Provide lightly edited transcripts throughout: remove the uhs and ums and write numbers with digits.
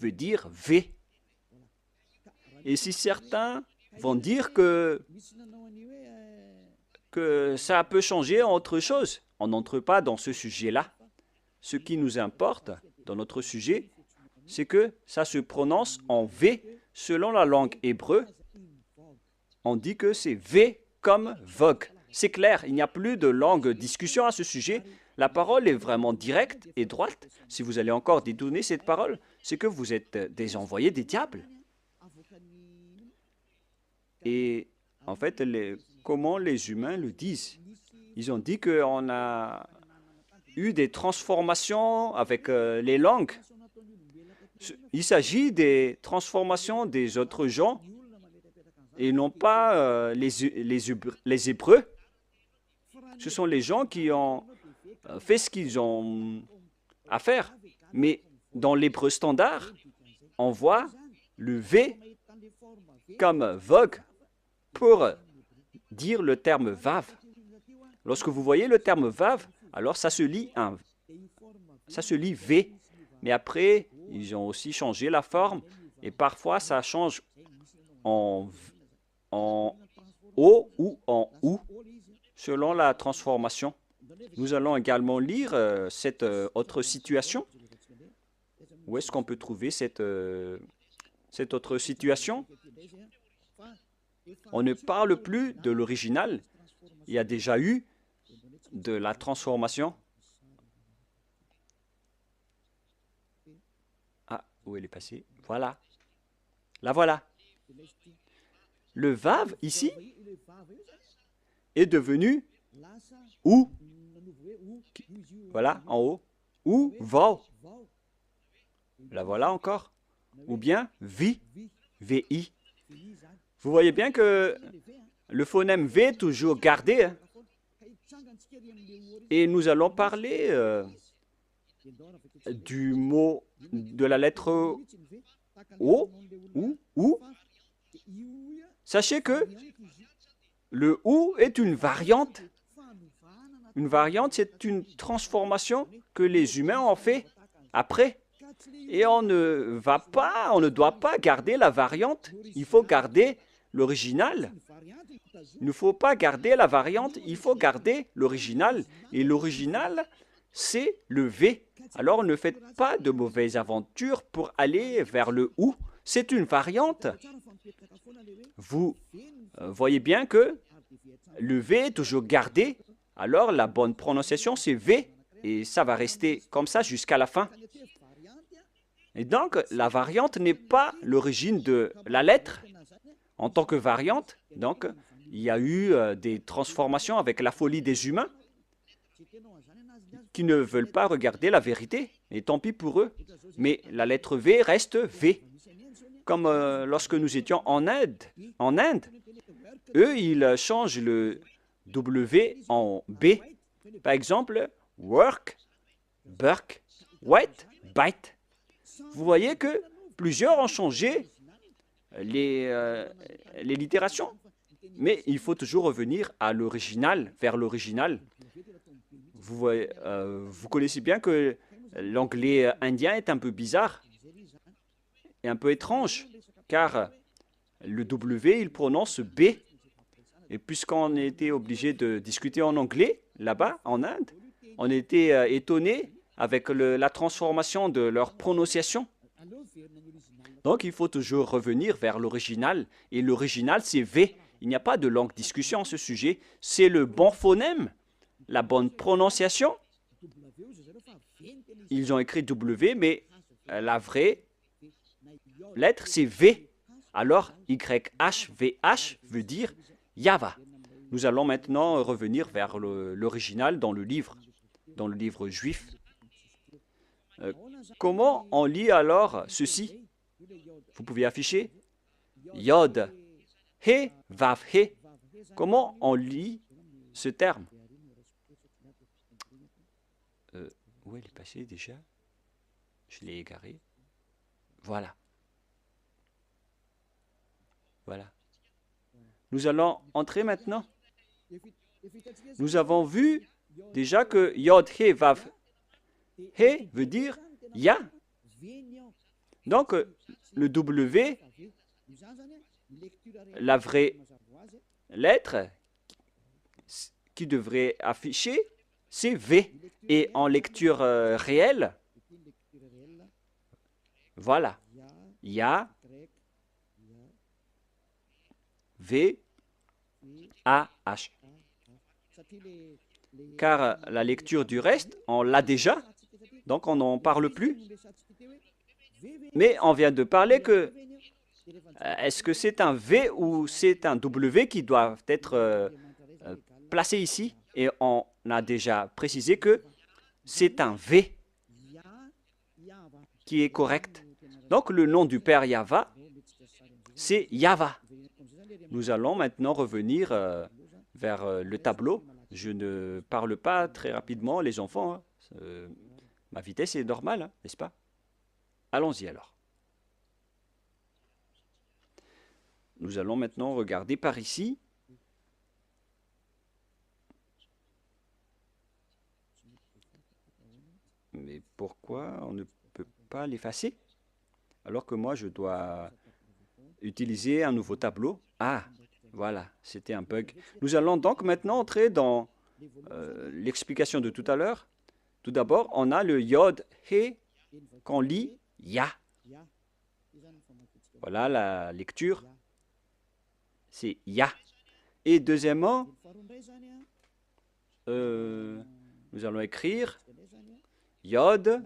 veut dire V. Et si certains vont dire que ça peut changer en autre chose, on n'entre pas dans ce sujet-là. Ce qui nous importe dans notre sujet, c'est que ça se prononce en V selon la langue hébreu. On dit que c'est V comme vogue. C'est clair, il n'y a plus de longue discussion à ce sujet. La parole est vraiment directe et droite. Si vous allez encore détourner cette parole, c'est que vous êtes des envoyés des diables. Et en fait, comment les humains le disent? Ils ont dit qu'on a eu des transformations avec les langues. Il s'agit des transformations des autres gens et non pas les Hébreux. Ce sont les gens qui ont fait ce qu'ils ont à faire. Mais dans l'hébreu standard, on voit le V comme vogue pour dire le terme vav. Lorsque vous voyez le terme vav, alors ça se lit V. Mais après, ils ont aussi changé la forme et parfois ça change en O ou en OU selon la transformation. Nous allons également lire cette autre situation. Où est-ce qu'on peut trouver cette autre situation? On ne parle plus de l'original. Il y a déjà eu de la transformation. Ah, où elle est passée? Voilà. La voilà. Le vav, ici, est devenu ou. Voilà, en haut. Ou vav. La voilà encore. Ou bien vi, vi. Vous voyez bien que le phonème V est toujours gardé. Hein? Et nous allons parler du mot, de la lettre O, ou. Sachez que le OU est une variante. Une variante, c'est une transformation que les humains ont fait après. Et on ne doit pas garder la variante. Il faut garder l'original. Il ne faut pas garder la variante, il faut garder l'original. Et l'original, c'est le V. Alors ne faites pas de mauvaises aventures pour aller vers le OU. C'est une variante. Vous voyez bien que le V est toujours gardé. Alors la bonne prononciation, c'est V. Et ça va rester comme ça jusqu'à la fin. Et donc, la variante n'est pas l'origine de la lettre. En tant que variante, donc, il y a eu des transformations avec la folie des humains qui ne veulent pas regarder la vérité. Et tant pis pour eux. Mais la lettre V reste V. Comme lorsque nous étions en Inde, eux, ils changent le W en B. Par exemple, work, burk, white, bite. Vous voyez que plusieurs ont changé les littérations. Mais il faut toujours revenir à l'original, vers l'original. Vous connaissez bien que l'anglais indien est un peu bizarre et un peu étrange, car le W, il prononce B. Et puisqu'on était obligé de discuter en anglais, là-bas, en Inde, on était étonné avec la transformation de leur prononciation. Donc, il faut toujours revenir vers l'original. Et l'original, c'est V. Il n'y a pas de longue discussion à ce sujet. C'est le bon phonème, la bonne prononciation. Ils ont écrit W, mais la vraie lettre, c'est V. Alors, YHVH veut dire Yava. Nous allons maintenant revenir vers l'original dans le livre juif. Comment on lit alors ceci? Vous pouvez afficher Yod, He, Vav, He. Comment on lit ce terme? Où elle est passée déjà? Je l'ai égaré. Voilà. Voilà. Nous allons entrer maintenant. Nous avons vu déjà que Yod, He, Vav, He veut dire Ya. Donc, le W, la vraie lettre qui devrait afficher, c'est V. Et en lecture réelle, voilà, Ya, V, A, H. Car la lecture du reste, on l'a déjà, donc on n'en parle plus. Mais on vient de parler que est-ce que c'est un V ou c'est un W qui doit être placé ici? Et on a déjà précisé que c'est un V qui est correct. Donc le nom du Père Yahva, c'est Yahva. Nous allons maintenant revenir vers le tableau. Je ne parle pas très rapidement, les enfants. Hein. Ma vitesse est normale, hein, n'est-ce pas? Allons-y alors. Nous allons maintenant regarder par ici. Mais pourquoi on ne peut pas l'effacer? Alors que moi, je dois utiliser un nouveau tableau. Ah, voilà, c'était un bug. Nous allons donc maintenant entrer dans l'explication de tout à l'heure. Tout d'abord, on a le Yod, He, qu'on lit Ya. Voilà la lecture. C'est Ya. Et deuxièmement, nous allons écrire Yod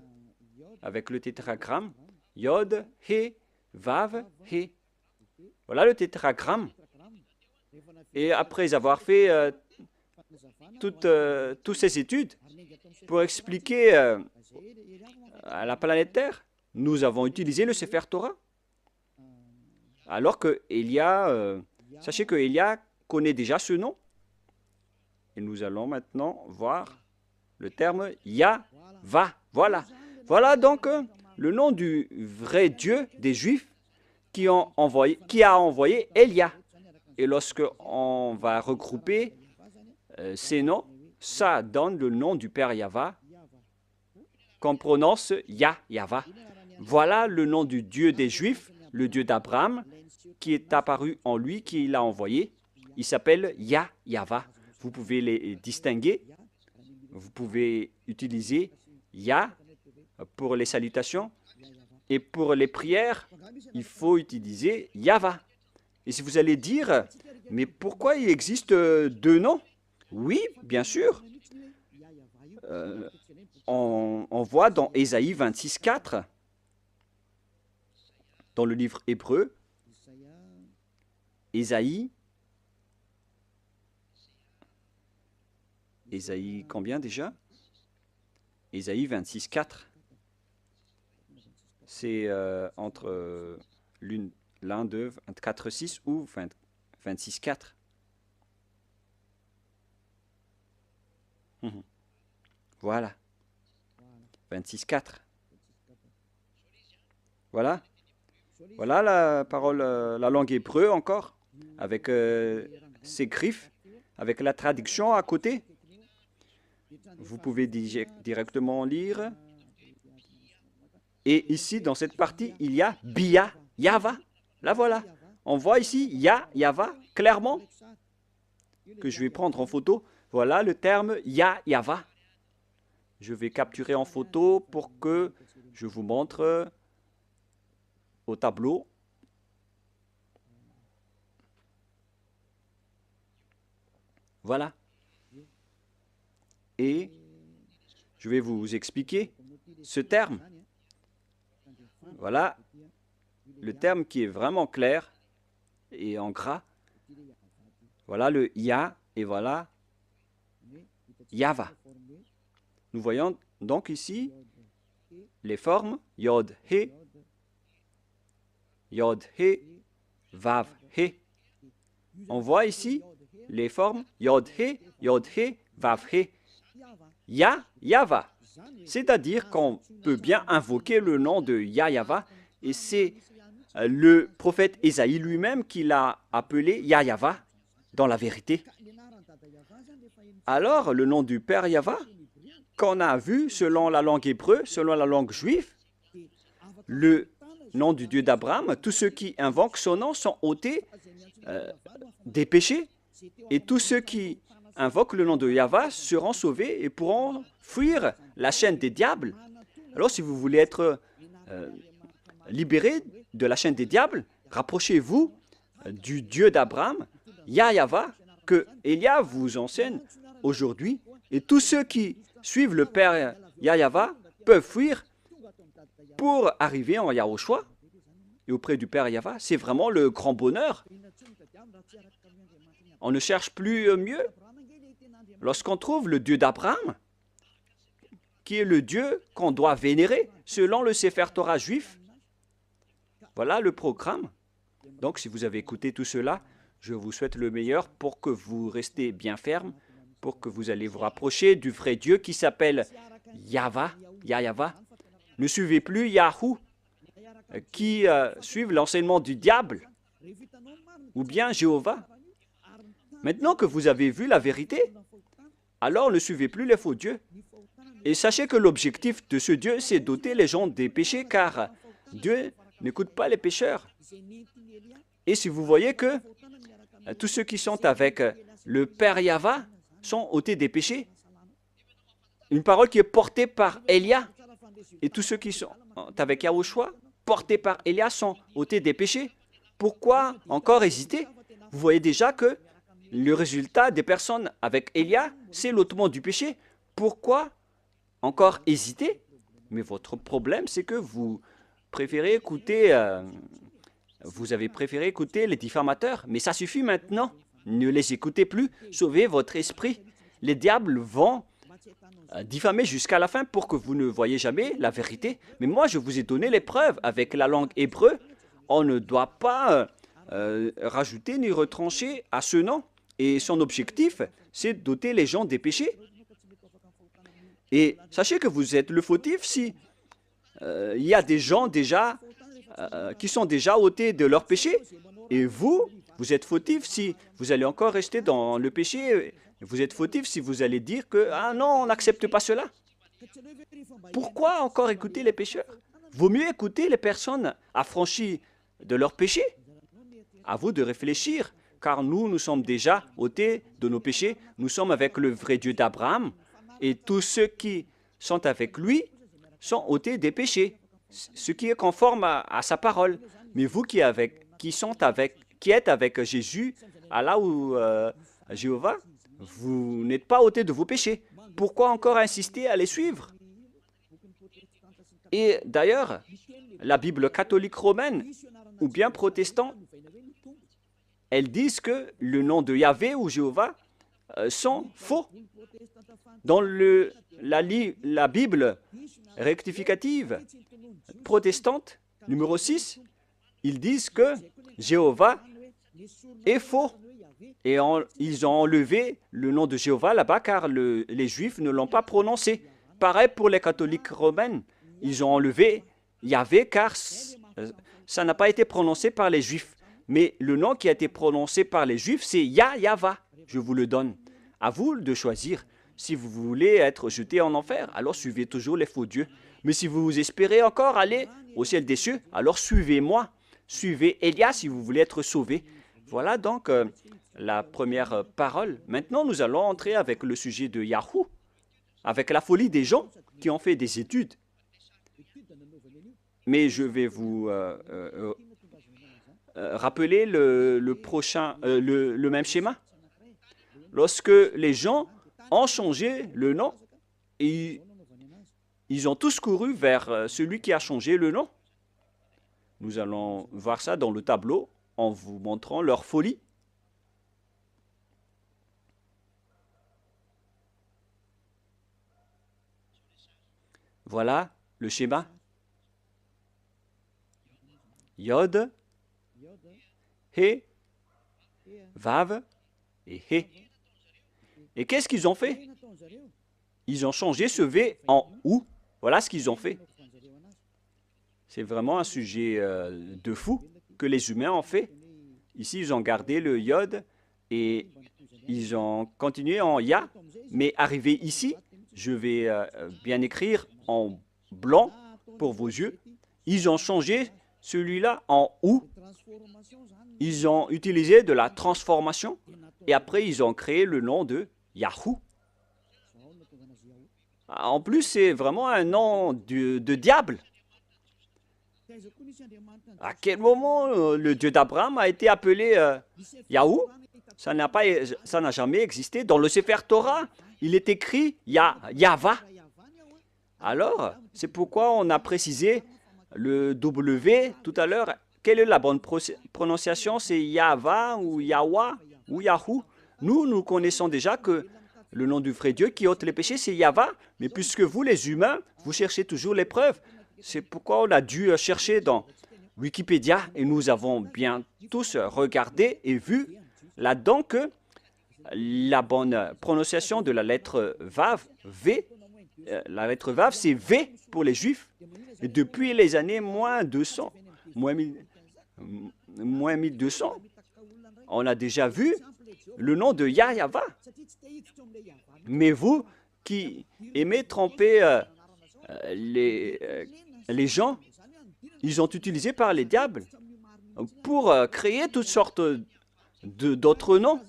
avec le tétragramme. Yod, He, Vav, He. Voilà le tétragramme. Et après avoir fait toutes ces études pour expliquer à la planète Terre, nous avons utilisé le Sefer Torah. Alors que Elia, sachez que Elia connaît déjà ce nom. Et nous allons maintenant voir le terme Yahva. Voilà. Voilà donc le nom du vrai Dieu des Juifs qui a envoyé Elia. Et lorsque on va regrouper ces noms, ça donne le nom du Père Yahva qu'on prononce Yahva. Voilà le nom du Dieu des Juifs, le Dieu d'Abraham, qui est apparu en lui, qui l'a envoyé. Il s'appelle Yahva. Vous pouvez les distinguer. Vous pouvez utiliser Ya pour les salutations. Et pour les prières, il faut utiliser Yahva. Et si vous allez dire, mais pourquoi il existe deux noms? Oui, bien sûr. On voit dans Ésaïe 26:4, dans le livre hébreu, Ésaïe combien déjà? Ésaïe 26:4. C'est entre l'un de 24:6 ou 26:4. Voilà. 26:4. Voilà. Voilà la parole, la langue hébreu encore, avec ses griffes, avec la traduction à côté. Vous pouvez directement lire. Et ici, dans cette partie, il y a Bia, Yahva. Là, voilà. On voit ici Yahva, clairement, que je vais prendre en photo. Voilà le terme Yahva. Je vais capturer en photo pour que je vous montre au tableau. Voilà. Et je vais vous expliquer ce terme. Voilà le terme qui est vraiment clair et en gras. Voilà le Ya et voilà Yahva. Nous voyons donc ici les formes Yod, He, Vav, He. On voit ici les formes Yod, He, Vav, He. Yahva. C'est-à-dire qu'on peut bien invoquer le nom de Yahva et c'est le prophète Ésaïe lui-même qui l'a appelé Yahva dans la vérité. Alors, le nom du Père Yahva, qu'on a vu selon la langue hébreu, selon la langue juive, le nom du Dieu d'Abraham, tous ceux qui invoquent son nom sont ôtés des péchés, et tous ceux qui invoquent le nom de Yahva seront sauvés et pourront fuir la chaîne des diables. Alors, si vous voulez être libéré de la chaîne des diables, rapprochez-vous du Dieu d'Abraham, Yahva, que Élia vous enseigne aujourd'hui. Et tous ceux qui suivent le Père Yahva peuvent fuir pour arriver en Yahushua et auprès du Père Yahva. C'est vraiment le grand bonheur. On ne cherche plus mieux. Lorsqu'on trouve le Dieu d'Abraham, qui est le Dieu qu'on doit vénérer selon le Sefer Torah juif, voilà le programme. Donc, si vous avez écouté tout cela, je vous souhaite le meilleur pour que vous restez bien ferme, pour que vous allez vous rapprocher du vrai Dieu qui s'appelle Yahva. Ne suivez plus Yahou, qui suivent l'enseignement du diable, ou bien Jéhovah. Maintenant que vous avez vu la vérité, alors ne suivez plus les faux dieux. Et sachez que l'objectif de ce Dieu, c'est d'ôter les gens des péchés, car Dieu n'écoute pas les pécheurs. Et si vous voyez que tous ceux qui sont avec le Père Yahva sont ôtés des péchés, une parole qui est portée par Élia, et tous ceux qui sont avec Yahushua, portés par Élia, sont ôtés des péchés. Pourquoi encore hésiter? Vous voyez déjà que le résultat des personnes avec Élia, c'est l'ôtement du péché. Pourquoi encore hésiter? Mais votre problème, c'est que vous préférez écouter, vous avez préféré écouter les diffamateurs. Mais ça suffit maintenant. Ne les écoutez plus. Sauvez votre esprit. Les diables vont diffamer jusqu'à la fin pour que vous ne voyez jamais la vérité. Mais moi, je vous ai donné les preuves. Avec la langue hébreu, on ne doit pas rajouter ni retrancher à ce nom. Et son objectif, c'est d'ôter les gens des péchés. Et sachez que vous êtes le fautif si il y a des gens déjà qui sont déjà ôtés de leur péché. Et vous êtes fautif si vous allez encore rester dans le péché. Vous êtes fautif si vous allez dire que « Ah non, on n'accepte pas cela ». Pourquoi encore écouter les pécheurs? Vaut mieux écouter les personnes affranchies de leur péché. À vous de réfléchir, car nous sommes déjà ôtés de nos péchés. Nous sommes avec le vrai Dieu d'Abraham. Et tous ceux qui sont avec lui sont ôtés des péchés, ce qui est conforme à sa parole. Mais vous qui êtes avec Jésus, Allah ou Jéhovah, vous n'êtes pas ôtés de vos péchés. Pourquoi encore insister à les suivre? Et d'ailleurs, la Bible catholique romaine ou bien protestante, elles disent que le nom de Yahvé ou Jéhovah sont faux. Dans la Bible rectificative protestante, numéro 6, ils disent que Jéhovah est faux. Et ils ont enlevé le nom de Jéhovah là-bas car les Juifs ne l'ont pas prononcé. Pareil pour les catholiques romaines. Ils ont enlevé Yahvé car ça n'a pas été prononcé par les Juifs. Mais le nom qui a été prononcé par les Juifs, c'est Yahva. Je vous le donne. À vous de choisir. Si vous voulez être jeté en enfer, alors suivez toujours les faux dieux. Mais si vous espérez encore aller au ciel des cieux, alors suivez-moi. Suivez Élia si vous voulez être sauvé. Voilà donc la première parole. Maintenant, nous allons entrer avec le sujet de Yahou, avec la folie des gens qui ont fait des études. Mais je vais vous rappeler le même schéma. Lorsque les gens ont changé le nom, et ils ont tous couru vers celui qui a changé le nom. Nous allons voir ça dans le tableau en vous montrant leur folie. Voilà le schéma. Yod, He, Vav et He. Et qu'est-ce qu'ils ont fait? Ils ont changé ce V en OU. Voilà ce qu'ils ont fait. C'est vraiment un sujet de fou que les humains ont fait. Ici, ils ont gardé le Yod et ils ont continué en Ya. Mais arrivé ici, je vais bien écrire en blanc pour vos yeux. Ils ont changé celui-là en ou, ils ont utilisé de la transformation et après ils ont créé le nom de Yahoo. En plus, c'est vraiment un nom de diable. À quel moment le Dieu d'Abraham a été appelé Yahoo? Ça n'a jamais existé. Dans le Sefer Torah, il est écrit Yahva. Alors, c'est pourquoi on a précisé le W tout à l'heure. Quelle est la bonne prononciation? C'est Yahva ou Yahwa ou Yahoo? Nous connaissons déjà que le nom du vrai Dieu qui ôte les péchés, c'est Yahva. Mais puisque vous, les humains, vous cherchez toujours les preuves, c'est pourquoi on a dû chercher dans Wikipédia et nous avons bien tous regardé et vu là-dedans que la bonne prononciation de la lettre Vav, V, la lettre Vav, c'est V pour les Juifs. Et depuis les années moins 200, moins 1200, on a déjà vu le nom de Yahva. Mais vous qui aimez tromper les gens, ils ont utilisé par les diables pour créer toutes sortes d'autres noms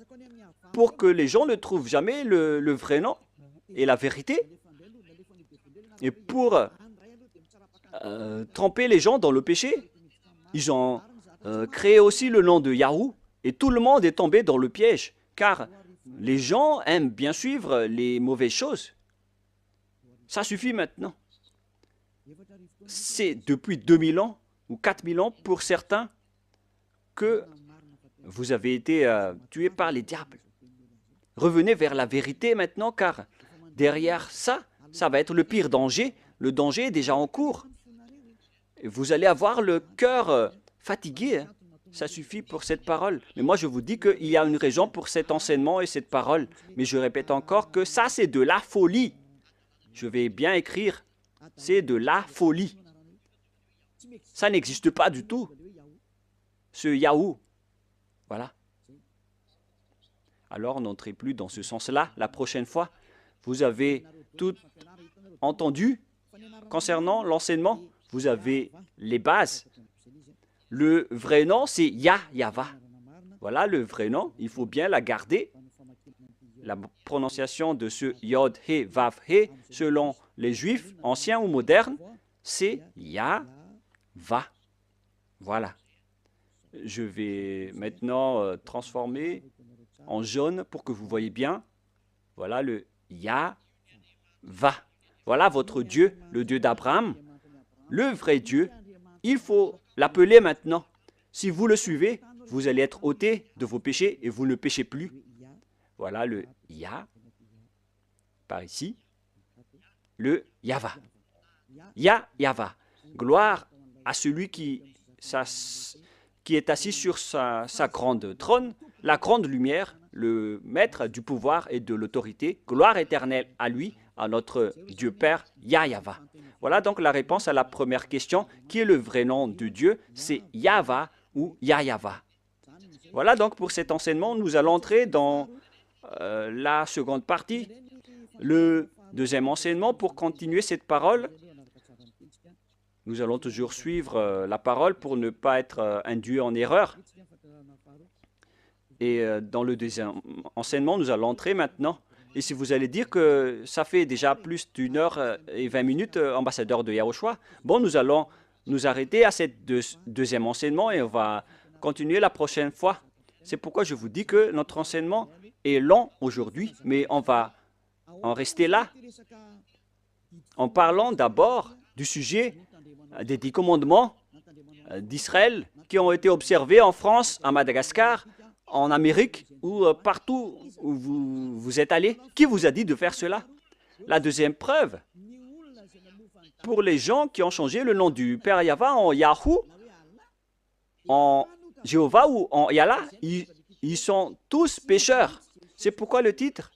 pour que les gens ne trouvent jamais le vrai nom et la vérité et pour tremper les gens dans le péché. Ils ont créé aussi le nom de Yahoo et tout le monde est tombé dans le piège car les gens aiment bien suivre les mauvaises choses. Ça suffit maintenant. C'est depuis 2000 ans ou 4000 ans pour certains que vous avez été tués par les diables. Revenez vers la vérité maintenant, car derrière ça, ça va être le pire danger. Le danger est déjà en cours. Et vous allez avoir le cœur fatigué. Hein. Ça suffit pour cette parole. Mais moi, je vous dis qu'il y a une raison pour cet enseignement et cette parole. Mais je répète encore que ça, c'est de la folie. Je vais bien écrire. C'est de la folie. Ça n'existe pas du tout. Ce Yahoo. Voilà. Alors, n'entrez plus dans ce sens-là la prochaine fois. Vous avez tout entendu concernant l'enseignement. Vous avez les bases. Le vrai nom, c'est Yahva. Voilà le vrai nom. Il faut bien la garder. La prononciation de ce Yod, He, Vav, He, selon les Juifs, anciens ou modernes, c'est Yahva. Voilà. Je vais maintenant transformer en jaune pour que vous voyez bien. Voilà le Yahva. Voilà votre Dieu, le Dieu d'Abraham, le vrai Dieu. Il faut l'appeler maintenant. Si vous le suivez, vous allez être ôtés de vos péchés et vous ne péchez plus. Voilà le Yah, par ici, le Yahva. Yahva. Gloire à celui qui est assis sur sa grande trône, la grande lumière, le maître du pouvoir et de l'autorité. Gloire éternelle à lui, à notre Dieu Père, Yahva. Voilà donc la réponse à la première question. Qui est le vrai nom de Dieu? C'est Yahva ou Yahva. Voilà donc pour cet enseignement, nous allons entrer dans la seconde partie, le deuxième enseignement. Pour continuer cette parole, nous allons toujours suivre la parole pour ne pas être induit en erreur. Et dans le deuxième enseignement, nous allons entrer maintenant. Et si vous allez dire que ça fait déjà plus d'1h20, ambassadeur de Yahushua, bon, nous allons nous arrêter à cette deuxième enseignement et on va continuer la prochaine fois. C'est pourquoi je vous dis que notre enseignement est long aujourd'hui, mais on va en rester là en parlant d'abord du sujet des 10 commandements d'Israël qui ont été observés en France, à Madagascar, en Amérique ou partout où vous êtes allés. Qui vous a dit de faire cela? La deuxième preuve, pour les gens qui ont changé le nom du Père Yahva en Yahoo, en Jéhovah ou en Yallah, ils sont tous pécheurs. C'est pourquoi le titre,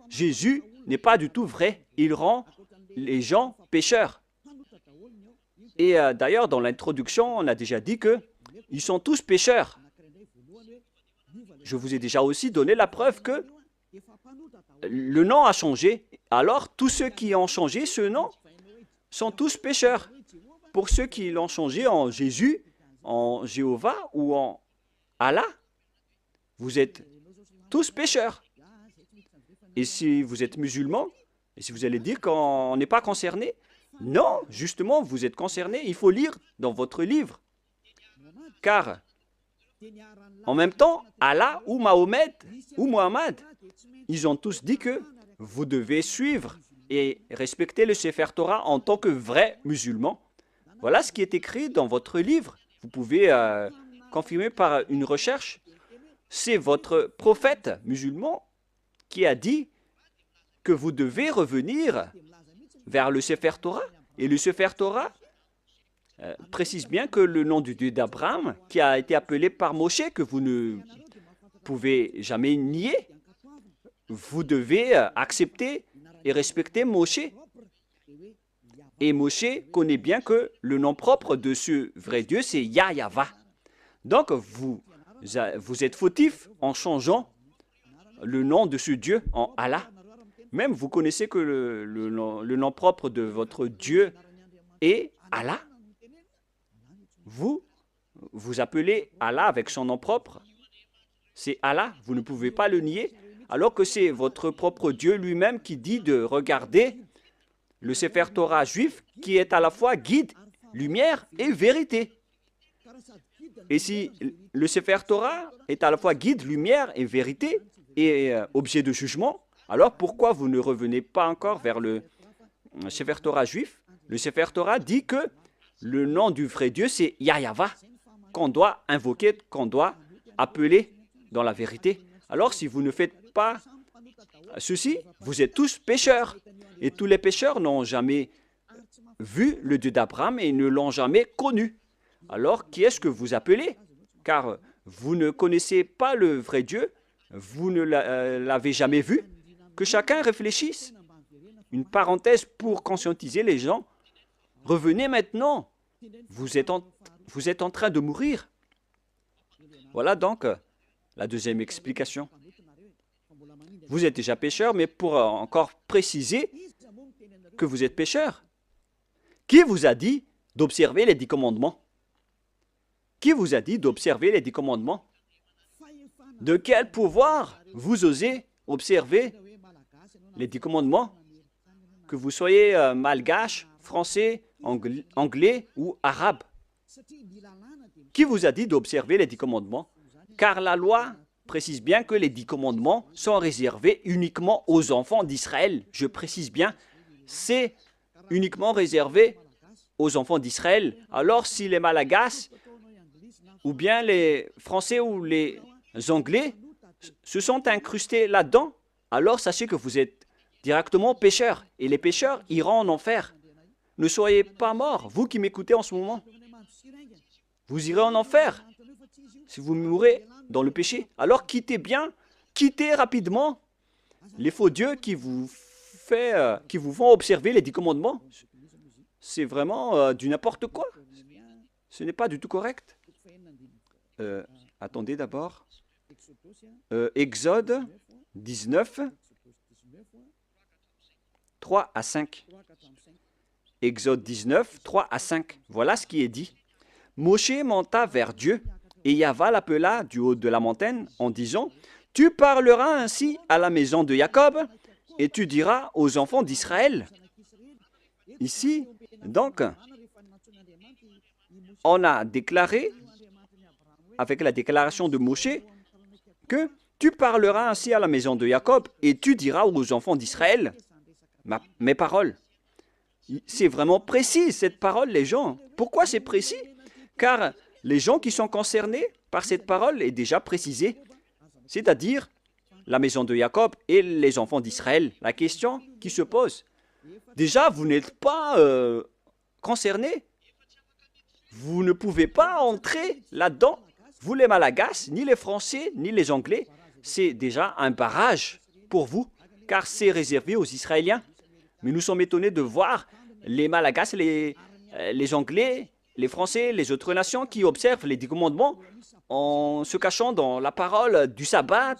Jésus n'est pas du tout vrai. Il rend les gens pécheurs. Et d'ailleurs, dans l'introduction, on a déjà dit qu'ils sont tous pécheurs. Je vous ai déjà aussi donné la preuve que le nom a changé. Alors, tous ceux qui ont changé ce nom sont tous pécheurs. Pour ceux qui l'ont changé en Jésus, en Jéhovah ou en Allah, vous êtes tous pécheurs. Et si vous êtes musulman, et si vous allez dire qu'on n'est pas concerné, non, justement, vous êtes concerné. Il faut lire dans votre livre. Car, en même temps, Allah ou Mahomet ou Muhammad, ils ont tous dit que vous devez suivre et respecter le Sefer Torah en tant que vrai musulman. Voilà ce qui est écrit dans votre livre. Vous pouvez confirmer par une recherche. C'est votre prophète musulman qui a dit que vous devez revenir vers le Sefer Torah. Et le Sefer Torah précise bien que le nom du Dieu d'Abraham, qui a été appelé par Moshe, que vous ne pouvez jamais nier, vous devez accepter et respecter Moshe. Et Moshe connaît bien que le nom propre de ce vrai Dieu, c'est Yahweh. Donc, vous êtes fautif en changeant le nom de ce Dieu en Allah. Même vous connaissez que le nom propre de votre Dieu est Allah. Vous appelez Allah avec son nom propre. C'est Allah, vous ne pouvez pas le nier, alors que c'est votre propre Dieu lui-même qui dit de regarder le Sefer Torah juif qui est à la fois guide, lumière et vérité. Et si le Sefer Torah est à la fois guide, lumière et vérité et objet de jugement, alors pourquoi vous ne revenez pas encore vers le Sefer Torah juif? Le Sefer Torah dit que le nom du vrai Dieu, c'est Yahweh, qu'on doit invoquer, qu'on doit appeler dans la vérité. Alors si vous ne faites pas ceci, vous êtes tous pécheurs. Et tous les pécheurs n'ont jamais vu le Dieu d'Abraham et ne l'ont jamais connu. Alors qui est-ce que vous appelez? Car vous ne connaissez pas le vrai Dieu, vous ne l'avez jamais vu. Que chacun réfléchisse. Une parenthèse pour conscientiser les gens. Revenez maintenant. Vous êtes en train de mourir. Voilà donc la deuxième explication. Vous êtes déjà pécheur, mais pour encore préciser que vous êtes pécheur, qui vous a dit d'observer les 10 commandements? Qui vous a dit d'observer les 10 commandements? De quel pouvoir vous osez observer les 10 commandements? Que vous soyez malgache, français, anglais ou arabe. Qui vous a dit d'observer les 10 commandements? Car la loi précise bien que les 10 commandements sont réservés uniquement aux enfants d'Israël. Je précise bien, c'est uniquement réservé aux enfants d'Israël. Alors si les Malagasy, ou bien les Français ou les Anglais se sont incrustés là-dedans, alors sachez que vous êtes directement pécheurs. Et les pécheurs iront en enfer. Ne soyez pas morts, vous qui m'écoutez en ce moment. Vous irez en enfer si vous mourrez dans le péché. Alors quittez rapidement les faux dieux qui vous font observer les 10 commandements. C'est vraiment du n'importe quoi. Ce n'est pas du tout correct. Attendez d'abord. Exode 19, 3 à 5. Exode 19, 3 à 5. Voilà ce qui est dit. Moshe monta vers Dieu, et Yahweh l'appela du haut de la montagne en disant, « Tu parleras ainsi à la maison de Jacob, et tu diras aux enfants d'Israël. » Ici, donc, on a déclaré, avec la déclaration de Moshe, que tu parleras ainsi à la maison de Jacob, et tu diras aux enfants d'Israël mes paroles. C'est vraiment précis, cette parole, les gens. Pourquoi c'est précis? Car les gens qui sont concernés par cette parole est déjà précisée, c'est-à-dire la maison de Jacob et les enfants d'Israël. La question qui se pose, déjà, vous n'êtes pas concernés. Vous ne pouvez pas entrer là-dedans. Vous, les Malagasy, ni les Français, ni les Anglais, c'est déjà un barrage pour vous, car c'est réservé aux Israéliens. Mais nous sommes étonnés de voir les Malagasy, les Anglais, les Français, les autres nations qui observent les 10 commandements en se cachant dans la parole du sabbat.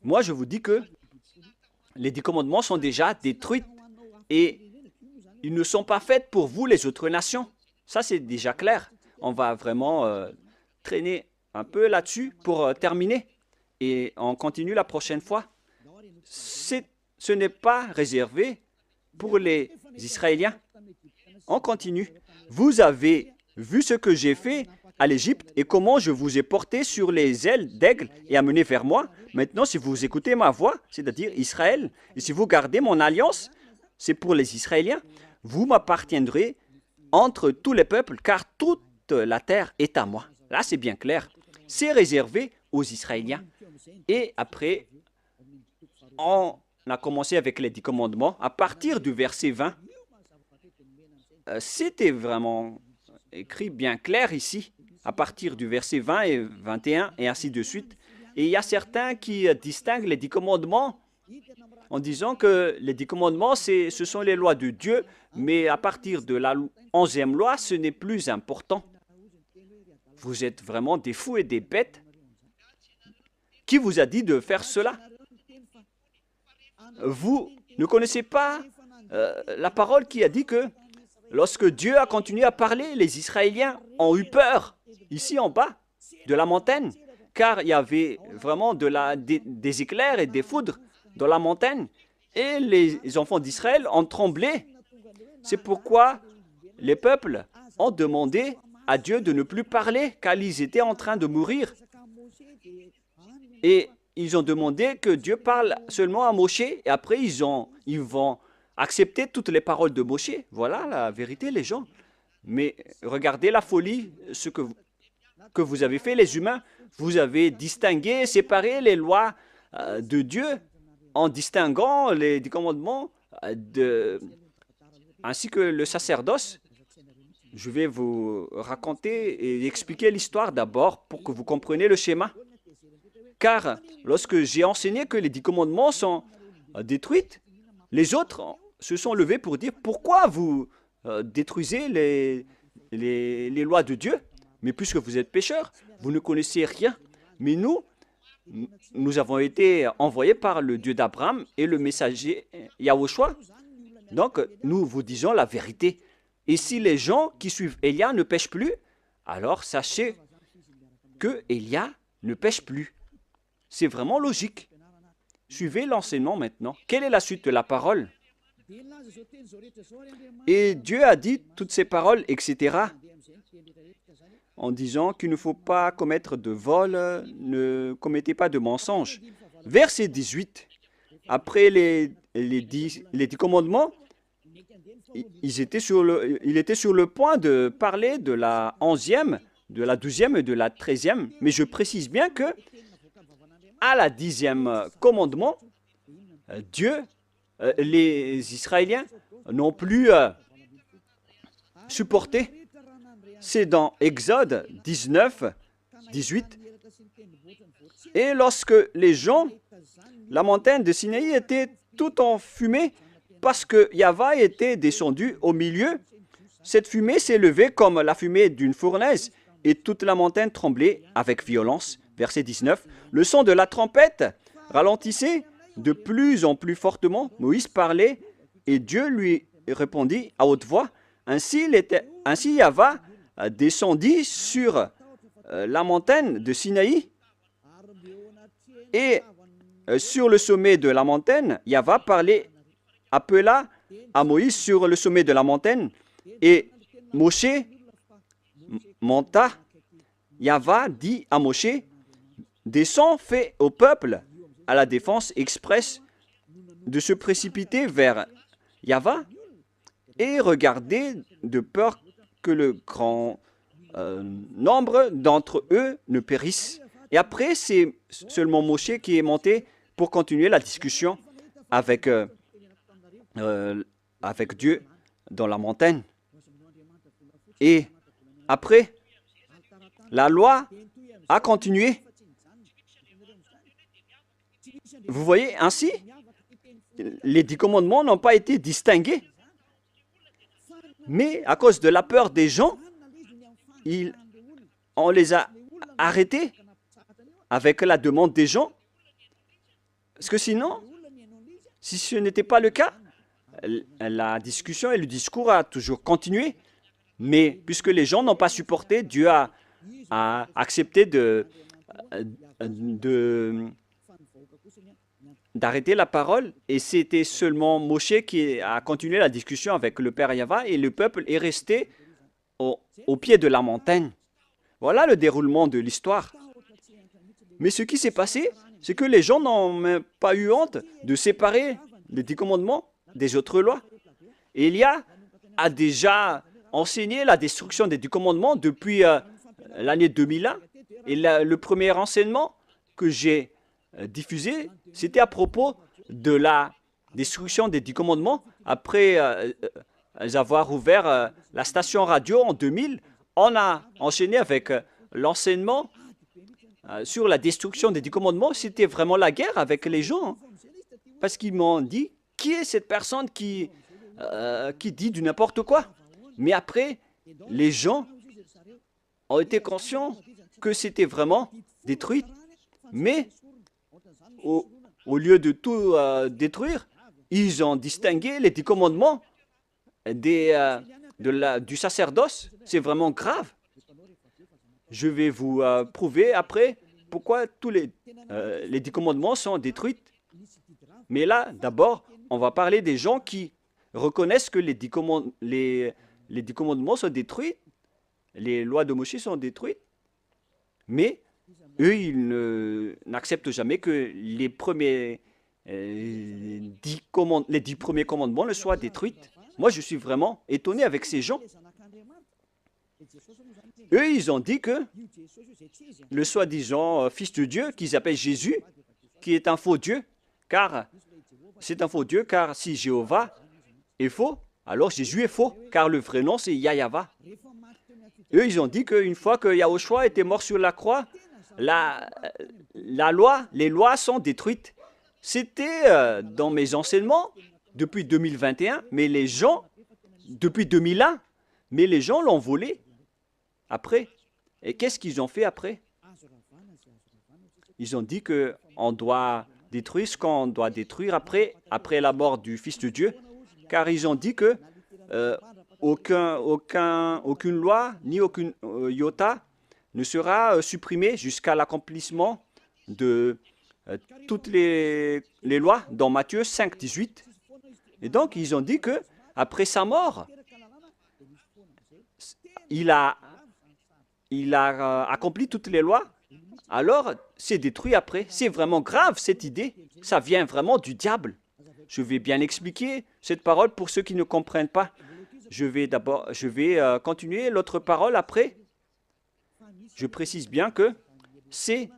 Moi, je vous dis que les 10 commandements sont déjà détruits et ils ne sont pas faits pour vous, les autres nations. Ça, c'est déjà clair. on va vraiment traîner un peu là-dessus pour terminer. Et on continue la prochaine fois. Ce n'est pas réservé pour les Israéliens. On continue. Vous avez vu ce que j'ai fait à l'Égypte et comment je vous ai porté sur les ailes d'aigle et amené vers moi. Maintenant, si vous écoutez ma voix, c'est-à-dire Israël, et si vous gardez mon alliance, c'est pour les Israéliens, vous m'appartiendrez entre tous les peuples, car toute la terre est à moi. Là, c'est bien clair. C'est réservé aux Israéliens. Et après, on a commencé avec les 10 commandements. À partir du verset 20, c'était vraiment écrit bien clair ici, à partir du verset 20 et 21, et ainsi de suite. Et il y a certains qui distinguent les 10 commandements en disant que les 10 commandements, ce sont les lois de Dieu, mais à partir de la 11e loi, ce n'est plus important. Vous êtes vraiment des fous et des bêtes. Qui vous a dit de faire cela? Vous ne connaissez pas la parole qui a dit que lorsque Dieu a continué à parler, les Israéliens ont eu peur, ici en bas, de la montagne, car il y avait vraiment des éclairs et des foudres dans la montagne, et les enfants d'Israël ont tremblé. C'est pourquoi les peuples ont demandé à Dieu de ne plus parler, car ils étaient en train de mourir. Et ils ont demandé que Dieu parle seulement à Moshe, et après ils vont accepter toutes les paroles de Moshe. Voilà la vérité, les gens. Mais regardez la folie, ce que vous avez fait, les humains. Vous avez distingué, séparé les lois de Dieu en distinguant les 10 commandements ainsi que le sacerdoce. Je vais vous raconter et expliquer l'histoire d'abord pour que vous compreniez le schéma. Car lorsque j'ai enseigné que les 10 commandements sont détruits, les autres se sont levés pour dire pourquoi vous détruisez les lois de Dieu. Mais puisque vous êtes pécheurs, vous ne connaissez rien. Mais nous avons été envoyés par le Dieu d'Abraham et le messager Yahushua. Donc, nous vous disons la vérité. Et si les gens qui suivent Élia ne pêchent plus, alors sachez que Élia ne pêche plus. C'est vraiment logique. Suivez l'enseignement maintenant. Quelle est la suite de la parole? Et Dieu a dit toutes ces paroles, etc., en disant qu'il ne faut pas commettre de vol, ne commettez pas de mensonge. Verset 18, après les 10 commandements, il était sur le point de parler de la 11e, de la 12e et de la 13e, mais je précise bien que à la 10e commandement, les Israéliens n'ont plus supporté. C'est dans Exode 19, 18. Et lorsque les gens, la montagne de Sinaï était tout en fumée parce que Yahva était descendu au milieu, cette fumée s'est levée comme la fumée d'une fournaise et toute la montagne tremblait avec violence. Verset 19. Le son de la trompette ralentissait de plus en plus fortement. Moïse parlait et Dieu lui répondit à haute voix. Ainsi Yahva descendit sur la montagne de Sinaï et sur le sommet de la montagne, Yahva appela à Moïse sur le sommet de la montagne et Moshe monta. Yahva dit à Moshe, descends, fais au peuple à la défense expresse de se précipiter vers Yahva et regardez de peur que le grand nombre d'entre eux ne périssent. Et après, c'est seulement Moshe qui est monté pour continuer la discussion avec Dieu dans la montagne. Et après, la loi a continué. Vous voyez, ainsi, les 10 commandements n'ont pas été distingués. Mais à cause de la peur des gens, on les a arrêtés avec la demande des gens. Parce que sinon, si ce n'était pas le cas, la discussion et le discours a toujours continué. Mais puisque les gens n'ont pas supporté, Dieu a accepté d'arrêter la parole. Et c'était seulement Moshe qui a continué la discussion avec le Père Yahva et le peuple est resté au pied de la montagne. Voilà le déroulement de l'histoire. Mais ce qui s'est passé, c'est que les gens n'ont même pas eu honte de séparer les 10 commandements des autres lois. Et Élia a déjà enseigné la destruction des 10 commandements depuis l'année 2001. Et le premier enseignement que j'ai diffusé, c'était à propos de la destruction des 10 commandements. Après avoir ouvert la station radio en 2000, on a enchaîné avec l'enseignement sur la destruction des 10 commandements. C'était vraiment la guerre avec les gens. Parce qu'ils m'ont dit, qui est cette personne qui dit du n'importe quoi? Mais après, les gens ont été conscients que c'était vraiment détruit. Mais au lieu de tout détruire, ils ont distingué les 10 commandements du sacerdoce. C'est vraiment grave. Je vais vous prouver après pourquoi tous les 10 commandements sont détruits. Mais là, d'abord, on va parler des gens qui reconnaissent que les 10 commandements sont détruits, les lois de Moïse sont détruites, mais eux, ils n'acceptent jamais que les 10 premiers commandements ne soient détruits. Moi, je suis vraiment étonné avec ces gens. Eux, ils ont dit que le soi-disant fils de Dieu, qu'ils appellent Jésus, qui est un faux Dieu, car c'est un faux Dieu, car si Jéhovah est faux, alors Jésus est faux, car le vrai nom, c'est Yahva. Eux, ils ont dit qu'une fois que Yahushua était mort sur la croix, les lois sont détruites. C'était dans mes enseignements depuis 2021, mais les gens, depuis 2001, mais les gens l'ont volé après. Et qu'est-ce qu'ils ont fait après? Ils ont dit qu'on doit détruire ce qu'on doit détruire après la mort du Fils de Dieu, car ils ont dit que aucune loi ni aucune iota ne sera supprimée jusqu'à l'accomplissement de toutes les lois dans Matthieu 5, 18. Et donc, ils ont dit que après sa mort, il a accompli toutes les lois, alors c'est détruit après. C'est vraiment grave cette idée. Ça vient vraiment du diable. Je vais bien expliquer cette parole pour ceux qui ne comprennent pas. Je vais continuer l'autre parole après. Je précise bien que c'est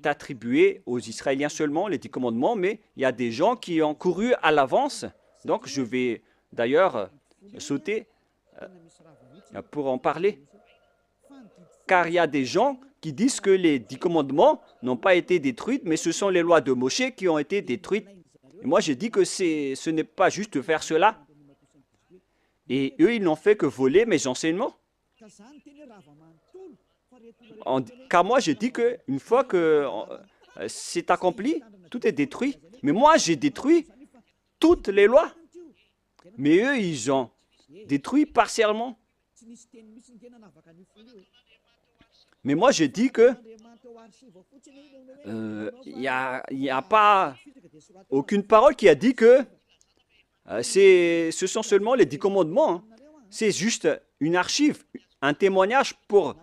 attribué aux Israéliens seulement, les 10 commandements, mais il y a des gens qui ont couru à l'avance. Donc je vais d'ailleurs sauter pour en parler. Car il y a des gens qui disent que les 10 commandements n'ont pas été détruits, mais ce sont les lois de Moshe qui ont été détruites. Et moi, j'ai dit que ce n'est pas juste de faire cela. Et eux, ils n'ont fait que voler mes enseignements. Car moi, j'ai dit qu'une fois que c'est accompli, tout est détruit. Mais moi, j'ai détruit toutes les lois. Mais eux, ils ont détruit partiellement. Mais moi, j'ai dit que il n'y a pas aucune parole qui a dit que ce sont seulement les 10 commandements. Hein. C'est juste une archive, un témoignage pour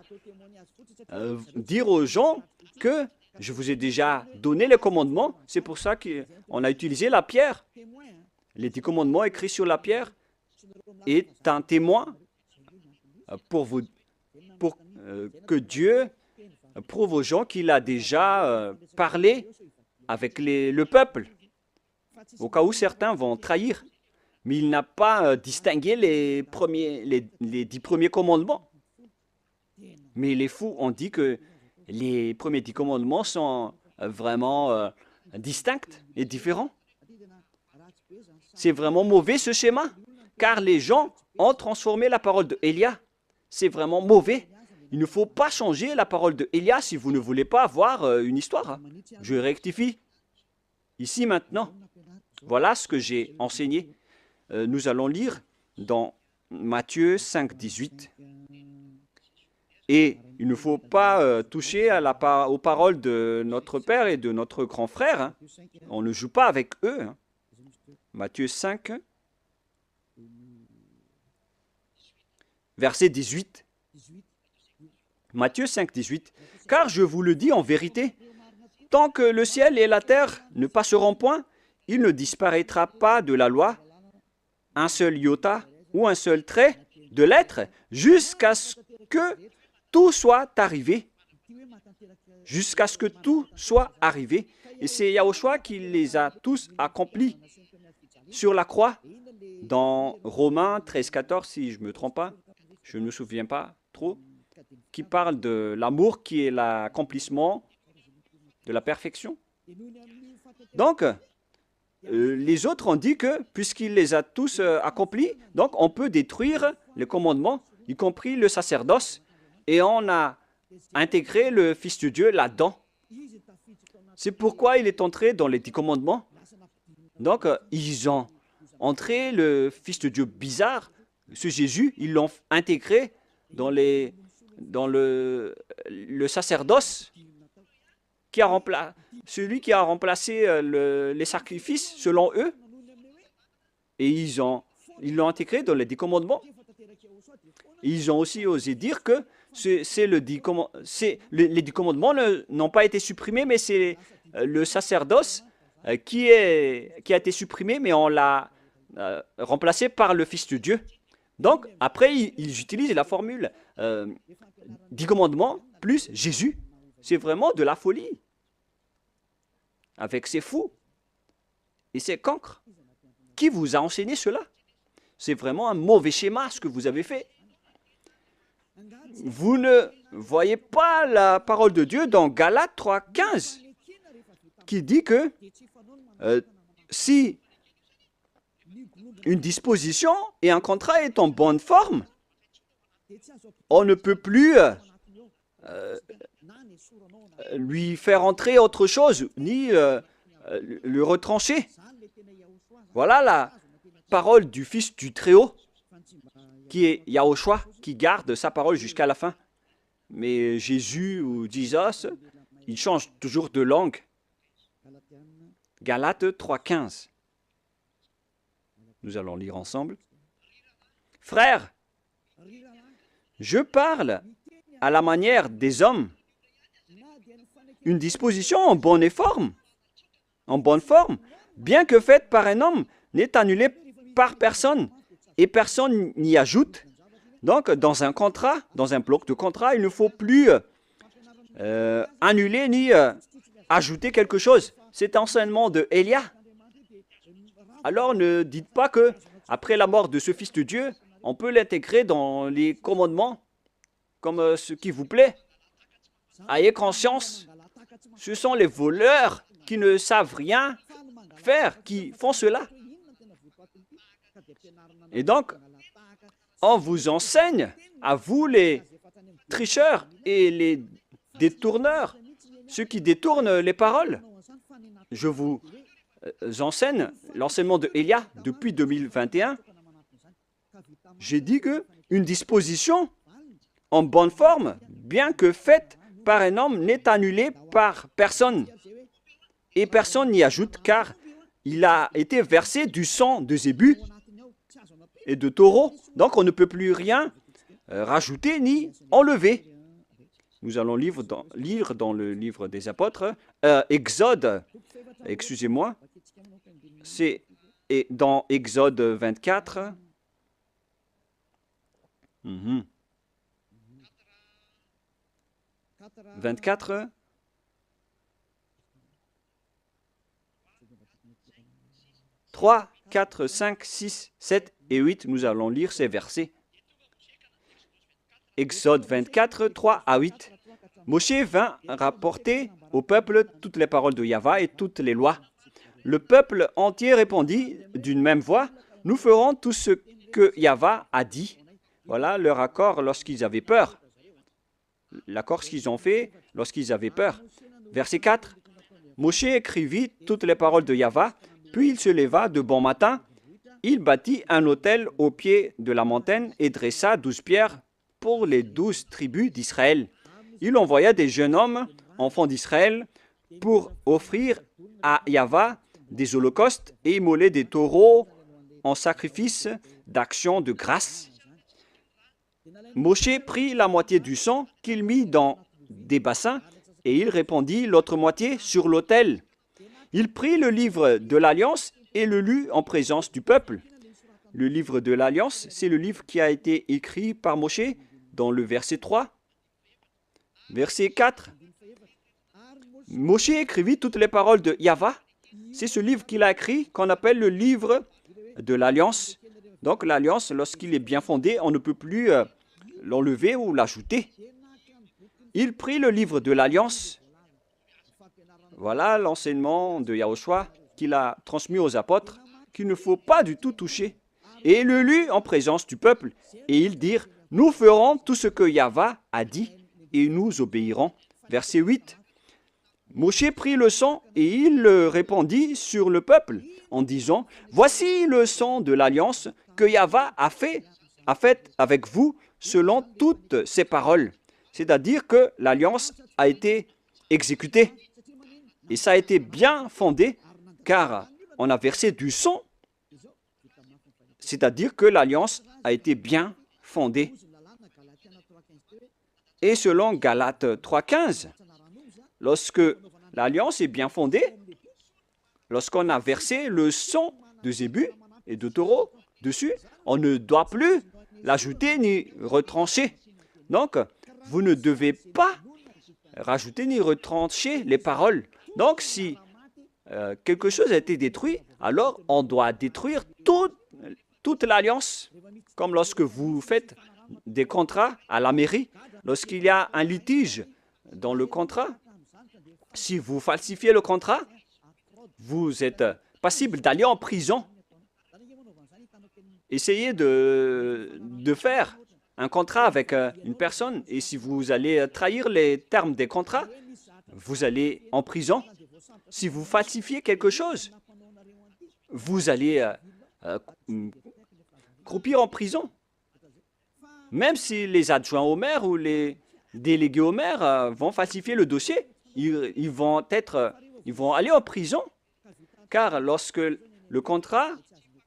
dire aux gens que je vous ai déjà donné les commandements. C'est pour ça qu'on a utilisé la pierre. Les 10 commandements écrits sur la pierre est un témoin pour que Dieu prouve aux gens qu'il a déjà parlé avec le peuple, au cas où certains vont trahir. Mais il n'a pas distingué les 10 premiers commandements. Mais les fous ont dit que les premiers 10 commandements sont vraiment distincts et différents. C'est vraiment mauvais ce schéma, car les gens ont transformé la parole de Élia. C'est vraiment mauvais. Il ne faut pas changer la parole de Élia si vous ne voulez pas avoir une histoire. Je rectifie ici maintenant. Voilà ce que j'ai enseigné. Nous allons lire dans Matthieu 5, 18. Et il ne faut pas toucher aux paroles de notre Père et de notre grand frère, hein. On ne joue pas avec eux, hein. Matthieu 5, verset 18. Matthieu 5, 18. Car je vous le dis en vérité, tant que le ciel et la terre ne passeront point, il ne disparaîtra pas de la loi un seul iota ou un seul trait de lettre jusqu'à ce que tout soit arrivé. Jusqu'à ce que tout soit arrivé. Et c'est Yahushua qui les a tous accomplis sur la croix. Dans Romains 13, 14, si je ne me trompe pas, je ne me souviens pas trop, qui parle de l'amour qui est l'accomplissement de la perfection. Donc, les autres ont dit que, puisqu'il les a tous accomplis, donc on peut détruire les commandements, y compris le sacerdoce, et on a intégré le Fils de Dieu là-dedans. C'est pourquoi il est entré dans les 10 commandements. Donc, ils ont entré le Fils de Dieu bizarre, ce Jésus, ils l'ont intégré dans le sacerdoce, celui qui a remplacé les sacrifices selon eux, et ils l'ont intégré dans les 10 commandements. Ils ont aussi osé dire que les 10 commandements n'ont pas été supprimés, mais c'est le sacerdoce qui a été supprimé, mais on l'a remplacé par le Fils de Dieu. Donc, après, ils utilisent la formule 10 commandements plus Jésus. C'est vraiment de la folie. Avec ces fous et ces cancres. Qui vous a enseigné cela? C'est vraiment un mauvais schéma ce que vous avez fait. Vous ne voyez pas la parole de Dieu dans Galates 3, 15 qui dit que si une disposition et un contrat est en bonne forme, on ne peut plus lui faire entrer autre chose, ni le retrancher. Voilà la parole du Fils du Très-Haut, qui est Yahushua, qui garde sa parole jusqu'à la fin. Mais Jésus ou Jesus, il change toujours de langue. Galates 3,15. Nous allons lire ensemble. Frères, je parle à la manière des hommes. Une disposition en bonne forme, bien que faite par un homme, n'est annulée par personne et personne n'y ajoute. Donc, dans un contrat, dans un bloc de contrat, il ne faut plus annuler ni ajouter quelque chose. C'est l'enseignement de Élia. Alors, ne dites pas que après la mort de ce Fils de Dieu, on peut l'intégrer dans les commandements comme ce qui vous plaît. Ayez conscience, ce sont les voleurs qui ne savent rien faire, qui font cela. Et donc, on vous enseigne, à vous les tricheurs et les détourneurs, ceux qui détournent les paroles. Je vous enseigne l'enseignement de Élia depuis 2021. J'ai dit qu'une disposition en bonne forme, bien que faite par un homme, n'est annulée par personne. Et personne n'y ajoute, car il a été versé du sang de zébu et de taureau. Donc on ne peut plus rien rajouter ni enlever. Nous allons lire dans le livre des apôtres, Exode, excusez-moi, c'est dans Exode 24. 24. « 3, 4, 5, 6, 7 et 8, nous allons lire ces versets. Exode 24, 3 à 8. Moshe vint rapporter au peuple toutes les paroles de Yahva et toutes les lois. Le peuple entier répondit d'une même voix, « Nous ferons tout ce que Yahva a dit. » Voilà leur accord lorsqu'ils avaient peur. L'accord qu'ils ont fait lorsqu'ils avaient peur. Verset 4. Moshe écrivit toutes les paroles de Yahva, puis il se leva de bon matin. il bâtit un autel au pied de la montagne et dressa 12 pierres pour les 12 tribus d'Israël. Il envoya des jeunes hommes, enfants d'Israël, pour offrir à Yahva des holocaustes et immoler des taureaux en sacrifice d'action de grâce. Moshe prit la moitié du sang qu'il mit dans des bassins et il répandit l'autre moitié sur l'autel. Il prit le livre de l'Alliance et le lut en présence du peuple. Le livre de l'Alliance, c'est le livre qui a été écrit par Moshe dans le verset 3. Verset 4. Moshe écrivit toutes les paroles de Yahva. C'est ce livre qu'il a écrit qu'on appelle le livre de l'Alliance. Donc l'Alliance, lorsqu'il est bien fondé, on ne peut plus l'enlever ou l'ajouter. Il prit le livre de l'Alliance. Voilà l'enseignement de Yahushua qu'il a transmis aux apôtres, qu'il ne faut pas du tout toucher. Et il le lut en présence du peuple. Et ils dirent, nous ferons tout ce que Yahva a dit et nous obéirons. Verset 8. Moshe prit le sang et il le répandit sur le peuple en disant, voici le sang de l'alliance que Yahva a fait avec vous selon toutes ses paroles. C'est-à-dire que l'alliance a été exécutée. Et ça a été bien fondé car on a versé du sang. C'est-à-dire que l'alliance a été bien fondée. Et selon Galates 3,15, lorsque l'alliance est bien fondée, lorsqu'on a versé le sang de zébu et de taureau dessus, on ne doit plus l'ajouter ni retrancher. Donc, vous ne devez pas rajouter ni retrancher les paroles. Donc, si quelque chose a été détruit, alors on doit détruire toute l'alliance. Comme lorsque vous faites des contrats à la mairie, lorsqu'il y a un litige dans le contrat, si vous falsifiez le contrat, vous êtes passible d'aller en prison. Essayez de faire un contrat avec une personne et si vous allez trahir les termes des contrats, vous allez en prison. Si vous falsifiez quelque chose, vous allez croupir en prison. Même si les adjoints au maire ou les délégués au maire vont falsifier le dossier, ils vont aller en prison. Car lorsque le contrat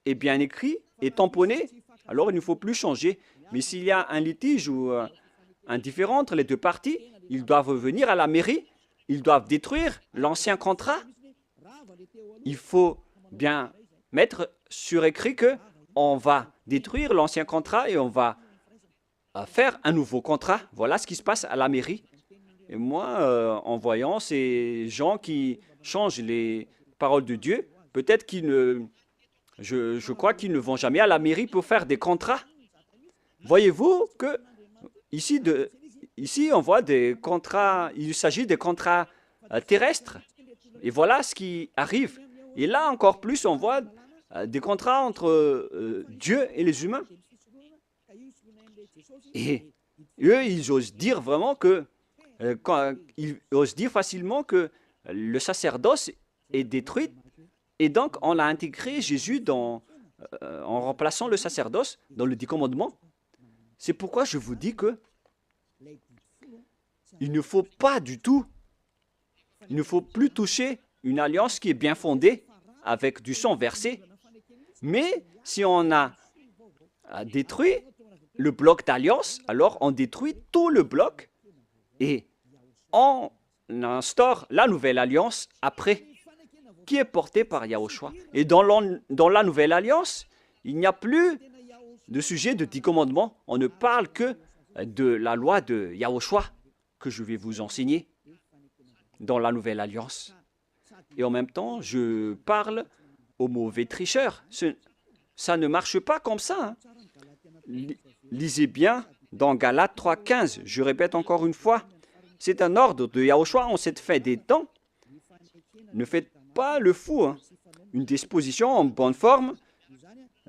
est bien écrit et tamponné, alors il ne faut plus changer. Mais s'il y a un litige ou un différend entre les deux parties, ils doivent venir à la mairie, ils doivent détruire l'ancien contrat. Il faut bien mettre sur écrit qu'on va détruire l'ancien contrat et on va faire un nouveau contrat. Voilà ce qui se passe à la mairie. Et moi, en voyant ces gens qui changent les paroles de Dieu, peut-être qu'ils ne... Je crois qu'ils ne vont jamais à la mairie pour faire des contrats. Voyez-vous que ici, on voit des contrats, il s'agit des contrats terrestres. Et voilà ce qui arrive. Et là, encore plus, on voit des contrats entre Dieu et les humains. Et eux, ils osent dire vraiment que, ils osent dire facilement que le sacerdoce est détruit. Et donc, on a intégré Jésus en remplaçant le sacerdoce dans le 10 commandements. C'est pourquoi je vous dis que il ne faut pas du tout, il ne faut plus toucher une alliance qui est bien fondée avec du sang versé. Mais si on a détruit le bloc d'alliance, alors on détruit tout le bloc et on instaure la nouvelle alliance après, qui est portée par Yahushua. Et dans la nouvelle alliance, il n'y a plus de sujet de 10 commandements. On ne parle que de la loi de Yahushua que je vais vous enseigner dans la nouvelle alliance. Et en même temps, je parle aux mauvais tricheurs. Ça ne marche pas comme ça. Lisez bien dans Galates 3,15. Je répète encore une fois, c'est un ordre de Yahushua en cette fin des temps. Ne faites pas le fou. Une disposition en bonne forme,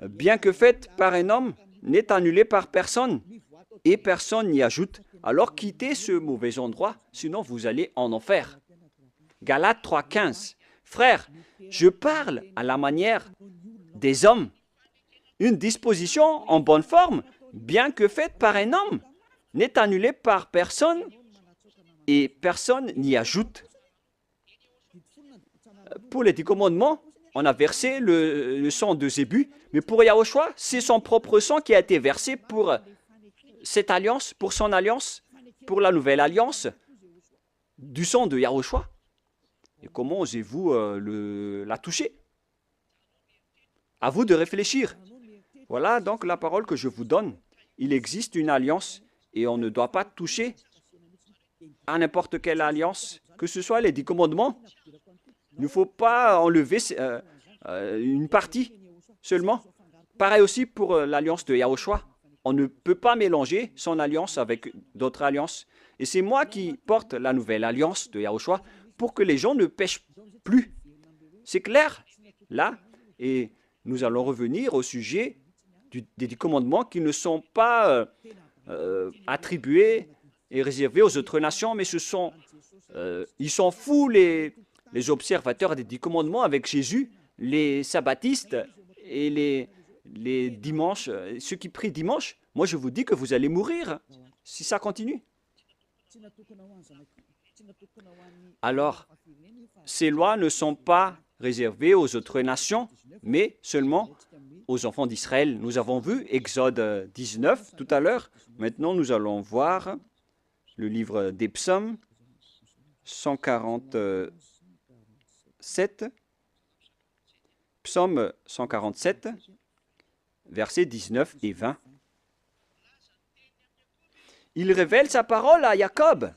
bien que faite par un homme, n'est annulée par personne et personne n'y ajoute. Alors quittez ce mauvais endroit, sinon vous allez en enfer. Galates 3,15. Frères, je parle à la manière des hommes une disposition en bonne forme, bien que faite par un homme, n'est annulée par personne et personne n'y ajoute. Pour les 10 commandements, on a versé le sang de Zébu, mais pour Yahushua, c'est son propre sang qui a été versé pour cette alliance, pour son alliance, pour la nouvelle alliance du sang de Yahushua. Et comment osez-vous la toucher? À vous de réfléchir. Voilà donc la parole que je vous donne. Il existe une alliance et on ne doit pas toucher à n'importe quelle alliance, que ce soit les 10 commandements. Il ne faut pas enlever une partie seulement. Pareil aussi pour l'alliance de Yahushua. On ne peut pas mélanger son alliance avec d'autres alliances. Et c'est moi qui porte la nouvelle alliance de Yahushua pour que les gens ne pêchent plus. C'est clair, là. Et nous allons revenir au sujet des 10 commandements qui ne sont pas attribués et réservés aux autres nations, mais ils sont fous les observateurs des 10 commandements avec Jésus, les sabbatistes et les dimanches, ceux qui prient dimanche. Moi, je vous dis que vous allez mourir si ça continue. Alors, ces lois ne sont pas réservées aux autres nations, mais seulement aux enfants d'Israël. Nous avons vu Exode 19 tout à l'heure. Maintenant, nous allons voir le livre des psaumes 147. Psaume 147, versets 19 et 20. Il révèle sa parole à Jacob,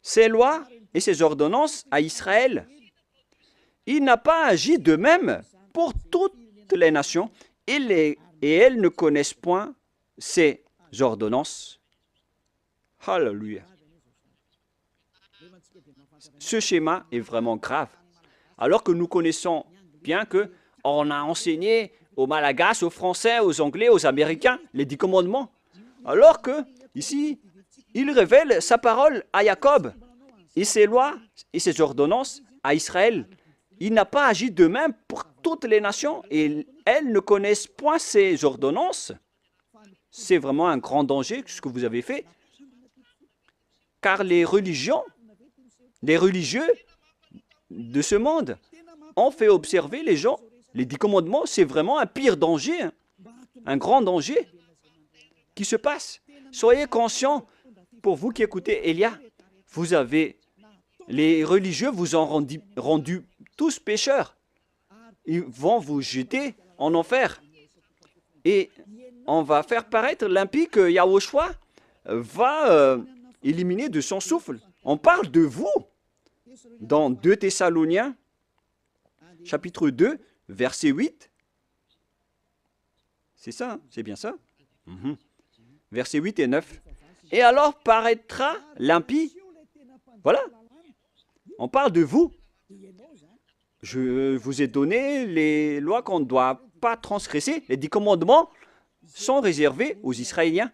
ses lois et ses ordonnances à Israël. Il n'a pas agi de même pour toutes les nations, et elles ne connaissent point ses ordonnances. Alléluia. Ce schéma est vraiment grave. Alors que nous connaissons bien qu'on a enseigné aux Malagasy, aux Français, aux Anglais, aux Américains les 10 commandements. Alors que, ici, il révèle sa parole à Jacob et ses lois et ses ordonnances à Israël. Il n'a pas agi de même pour toutes les nations et elles ne connaissent point ses ordonnances. C'est vraiment un grand danger ce que vous avez fait. Car les religieux de ce monde ont fait observer les gens. Les 10 commandements, c'est vraiment un pire danger, un grand danger qui se passe. Soyez conscients, pour vous qui écoutez Elia, les religieux vous ont rendu tous pécheurs. Ils vont vous jeter en enfer. Et on va faire paraître l'impie que Yahushua va éliminer de son souffle. On parle de vous dans 2 Thessaloniciens, chapitre 2, verset 8. C'est ça, hein? C'est bien ça. Versets 8 et 9. Et alors paraîtra l'impie. Voilà. On parle de vous. Je vous ai donné les lois qu'on ne doit pas transgresser. Les 10 commandements sont réservés aux Israéliens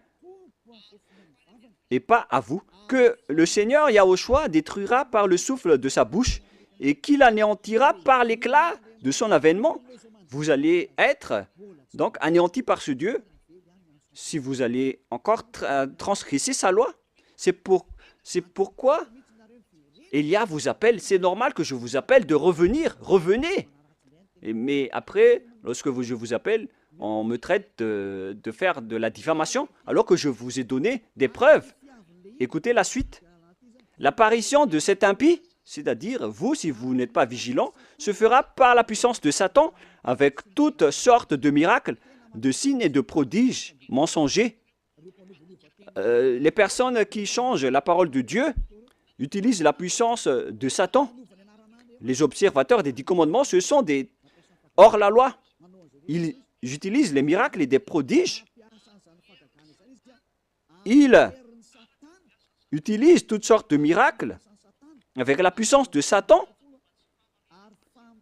et pas à vous. Que le Seigneur Yahushua détruira par le souffle de sa bouche et qu'il anéantira par l'éclat de son avènement. Vous allez être donc anéantis par ce Dieu si vous allez encore transgresser sa loi. C'est pourquoi Elia vous appelle. C'est normal que je vous appelle de revenir. Revenez. Mais après, lorsque je vous appelle, on me traite de faire de la diffamation alors que je vous ai donné des preuves. Écoutez la suite. L'apparition de cet impie, c'est-à-dire vous, si vous n'êtes pas vigilant, se fera par la puissance de Satan avec toutes sortes de miracles, de signes et de prodiges mensongers. Les personnes qui changent la parole de Dieu utilisent la puissance de Satan. Les observateurs des 10 commandements, ce sont des hors-la-loi. Ils utilisent les miracles et des prodiges. Ils utilisent toutes sortes de miracles avec la puissance de Satan.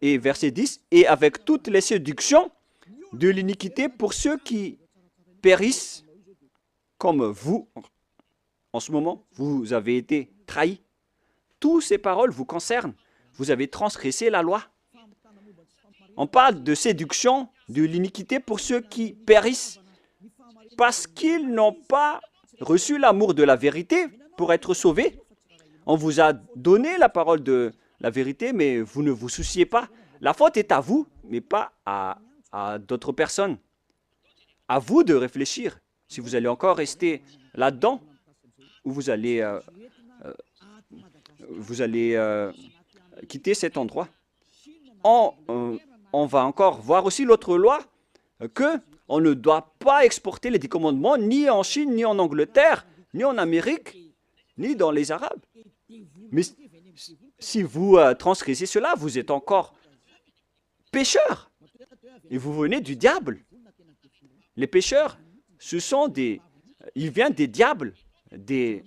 Et verset 10, et avec toutes les séductions de l'iniquité pour ceux qui périssent comme vous. En ce moment, vous avez été trahis. Toutes ces paroles vous concernent. Vous avez transgressé la loi. On parle de séduction, de l'iniquité pour ceux qui périssent parce qu'ils n'ont pas reçu l'amour de la vérité pour être sauvés. On vous a donné la parole de la vérité, mais vous ne vous souciez pas. La faute est à vous, mais pas à d'autres personnes. À vous de réfléchir si vous allez encore rester là-dedans ou vous allez quitter cet endroit. On va encore voir aussi l'autre loi que on ne doit pas exporter les 10 commandements ni en Chine, ni en Angleterre, ni en Amérique, ni dans les Arabes. Mais si vous transgressez cela, vous êtes encore pécheurs et vous venez du diable. Les pécheurs, ce sont ils viennent des diables, des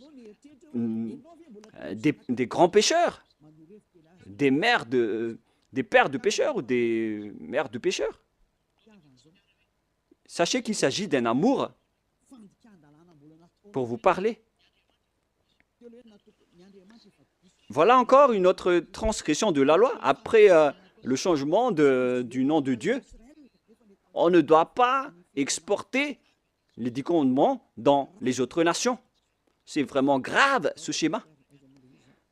grands pécheurs, des pères de pécheurs ou des mères de pécheurs. Sachez qu'il s'agit d'un amour pour vous parler. Voilà encore une autre transgression de la loi. Après le changement du nom de Dieu, on ne doit pas exporter les 10 commandements dans les autres nations. C'est vraiment grave ce schéma.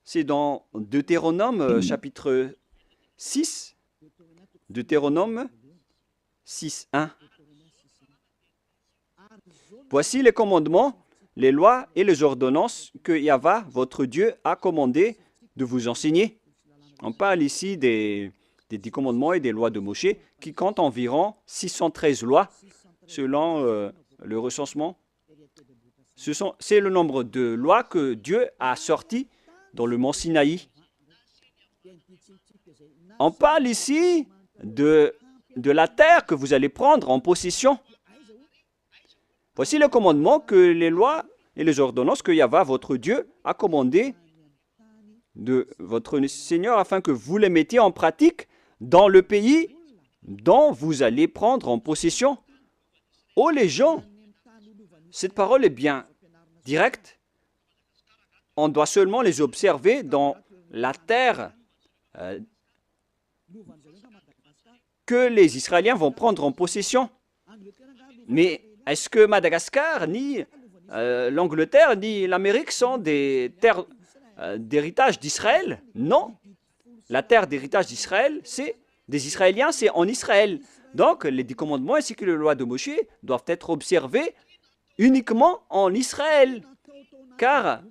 C'est dans Deutéronome chapitre 6, Deutéronome 6, 1. Voici les commandements, les lois et les ordonnances que Yahva, votre Dieu, a commandé de vous enseigner. On parle ici des 10 commandements et des lois de Moshe qui comptent environ 613 lois selon le recensement. C'est le nombre de lois que Dieu a sorties dans le mont Sinaï. On parle ici de la terre que vous allez prendre en possession. Voici le commandement que les lois et les ordonnances que Yahva, votre Dieu, a commandé de votre Seigneur afin que vous les mettiez en pratique dans le pays dont vous allez prendre en possession. Oh les gens, cette parole est bien directe. On doit seulement les observer dans la terre que les Israéliens vont prendre en possession. Mais est-ce que Madagascar, ni l'Angleterre, ni l'Amérique sont des terres d'héritage d'Israël? Non. La terre d'héritage d'Israël, c'est des Israéliens, c'est en Israël. Donc, les 10 commandements ainsi que les lois de Moshe doivent être observés uniquement en Israël. Car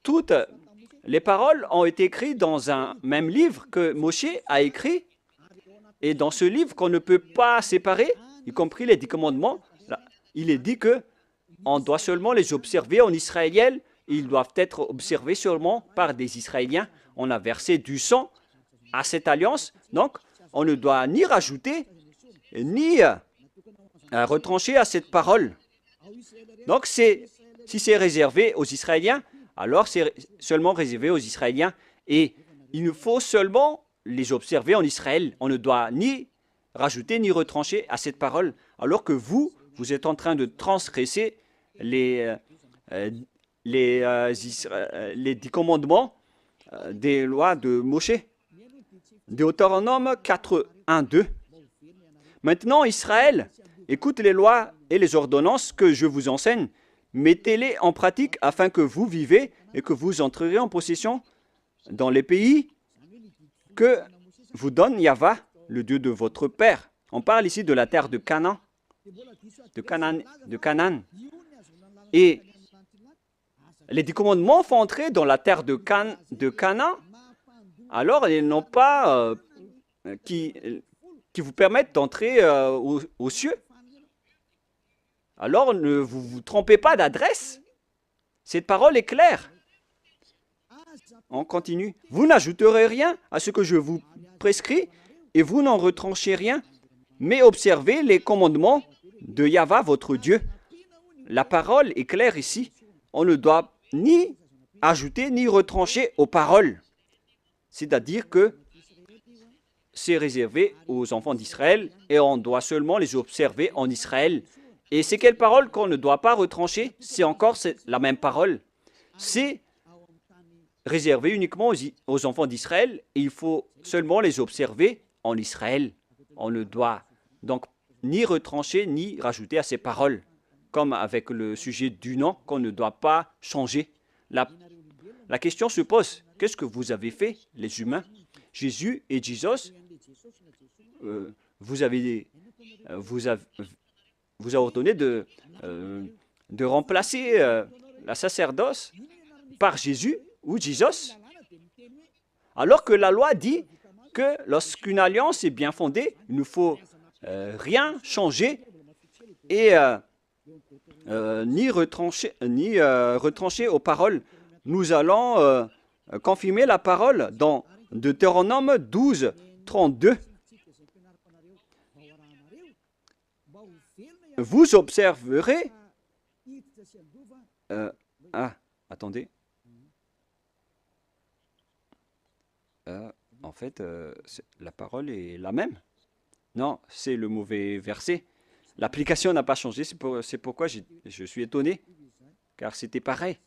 toutes les paroles ont été écrites dans un même livre que Moshe a écrit. Et dans ce livre qu'on ne peut pas séparer, y compris les 10 commandements, là, il est dit que on doit seulement les observer en israélien. Ils doivent être observés seulement par des Israéliens. On a versé du sang à cette alliance. Donc, on ne doit ni rajouter, ni retrancher à cette parole. Donc, si c'est réservé aux Israéliens, alors c'est seulement réservé aux Israéliens. Et il nous faut seulement les observer en Israël. On ne doit ni rajouter ni retrancher à cette parole. Alors que vous êtes en train de transgresser les 10 commandements des lois de Moshe. Deutéronome 4, 1, 2. Maintenant, Israël, écoute les lois et les ordonnances que je vous enseigne. Mettez-les en pratique afin que vous vivez et que vous entrerez en possession dans les pays que vous donne Yahva, le Dieu de votre père. On parle ici de la terre de Canaan. De Canaan. Et les 10 commandements font entrer dans la terre de Canaan. Alors, ils n'ont pas qui vous permettent d'entrer aux cieux. Alors, ne vous trompez pas d'adresse. Cette parole est claire. On continue. Vous n'ajouterez rien à ce que je vous prescris et vous n'en retranchez rien, mais observez les commandements de Yahva, votre Dieu. La parole est claire ici. On ne doit ni ajouter ni retrancher aux paroles. C'est-à-dire que c'est réservé aux enfants d'Israël et on doit seulement les observer en Israël. Et c'est quelle parole qu'on ne doit pas retrancher? C'est encore la même parole. C'est réservé uniquement aux enfants d'Israël et il faut seulement les observer en Israël. On ne doit donc ni retrancher ni rajouter à ces paroles, comme avec le sujet du nom qu'on ne doit pas changer. La question se pose, qu'est-ce que vous avez fait, les humains? Jésus et Jesus, vous avez ordonné de remplacer la sacerdoce par Jésus ou Jesus, alors que la loi dit que lorsqu'une alliance est bien fondée, il ne faut rien changer et ni retrancher aux paroles. Nous allons confirmer la parole dans Deutéronome 12, 32. Vous observerez... attendez. En fait, la parole est la même. Non, c'est le mauvais verset. L'application n'a pas changé, c'est pourquoi je suis étonné, car c'était pareil.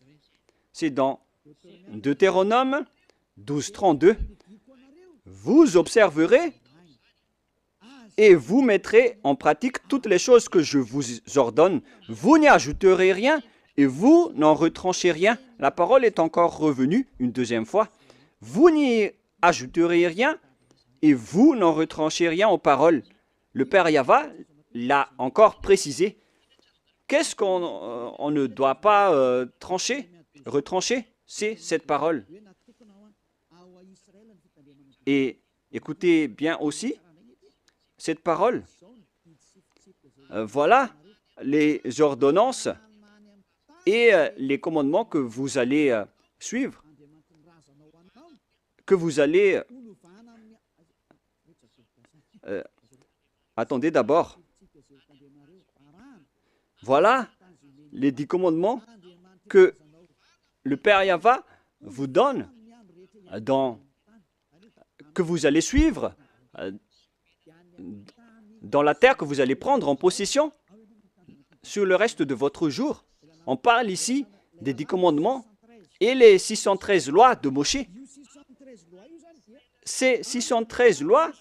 C'est dans Deutéronome 12, 32. Vous observerez et vous mettrez en pratique toutes les choses que je vous ordonne. Vous n'y ajouterez rien et vous n'en retranchez rien. La parole est encore revenue une deuxième fois. Vous n'y ajouterez rien et vous n'en retranchez rien aux paroles. Le Père Yahva l'a encore précisé. Qu'est-ce qu'on ne doit pas retrancher? C'est cette parole. Et écoutez bien aussi cette parole. Voilà les ordonnances et les commandements que vous allez suivre, que vous allez... attendez d'abord. Voilà les 10 commandements que le Père Yahva vous donne, que vous allez suivre dans la terre que vous allez prendre en possession sur le reste de votre jour. On parle ici des 10 commandements et les 613 lois de Moshe. Ces 613 lois,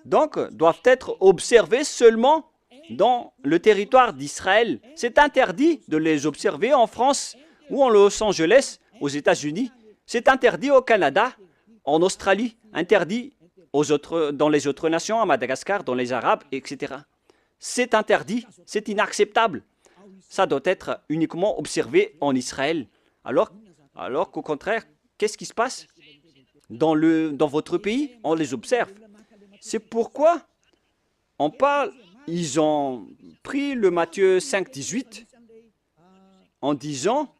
donc, doivent être observées seulement dans le territoire d'Israël. C'est interdit de les observer en France ou en Los Angeles, aux États-Unis. C'est interdit au Canada, en Australie, interdit dans les autres nations, à Madagascar, dans les Arabes, etc. C'est interdit, c'est inacceptable. Ça doit être uniquement observé en Israël. Alors qu'au contraire, qu'est-ce qui se passe dans votre pays? On les observe. C'est pourquoi on parle, ils ont pris le Matthieu 5, 18 en disant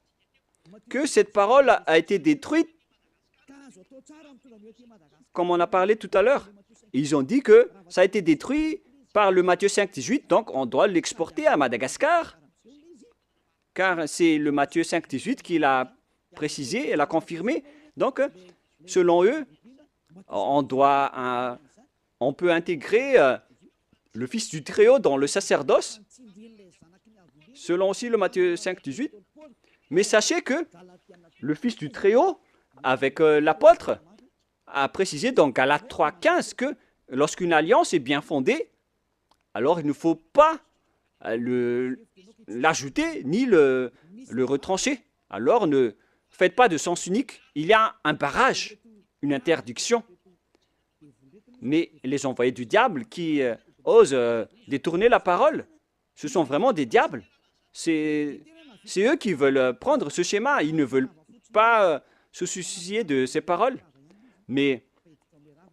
que cette parole a été détruite, comme on a parlé tout à l'heure. Ils ont dit que ça a été détruit par le Matthieu 5, 18, donc on doit l'exporter à Madagascar, car c'est le Matthieu 5, 18 qui l'a précisé et l'a confirmé. Donc, selon eux, on peut intégrer le Fils du Très-Haut dans le sacerdoce, selon aussi le Matthieu 5, 18. Mais sachez que le Fils du Très-Haut, avec l'apôtre, a précisé dans Galates 3, 15 que lorsqu'une alliance est bien fondée, alors il ne faut pas l'ajouter ni le retrancher. Alors ne faites pas de sens unique. Il y a un barrage, une interdiction. Mais les envoyés du diable qui osent détourner la parole, ce sont vraiment des diables. C'est eux qui veulent prendre ce schéma. Ils ne veulent pas se soucier de ces paroles. Mais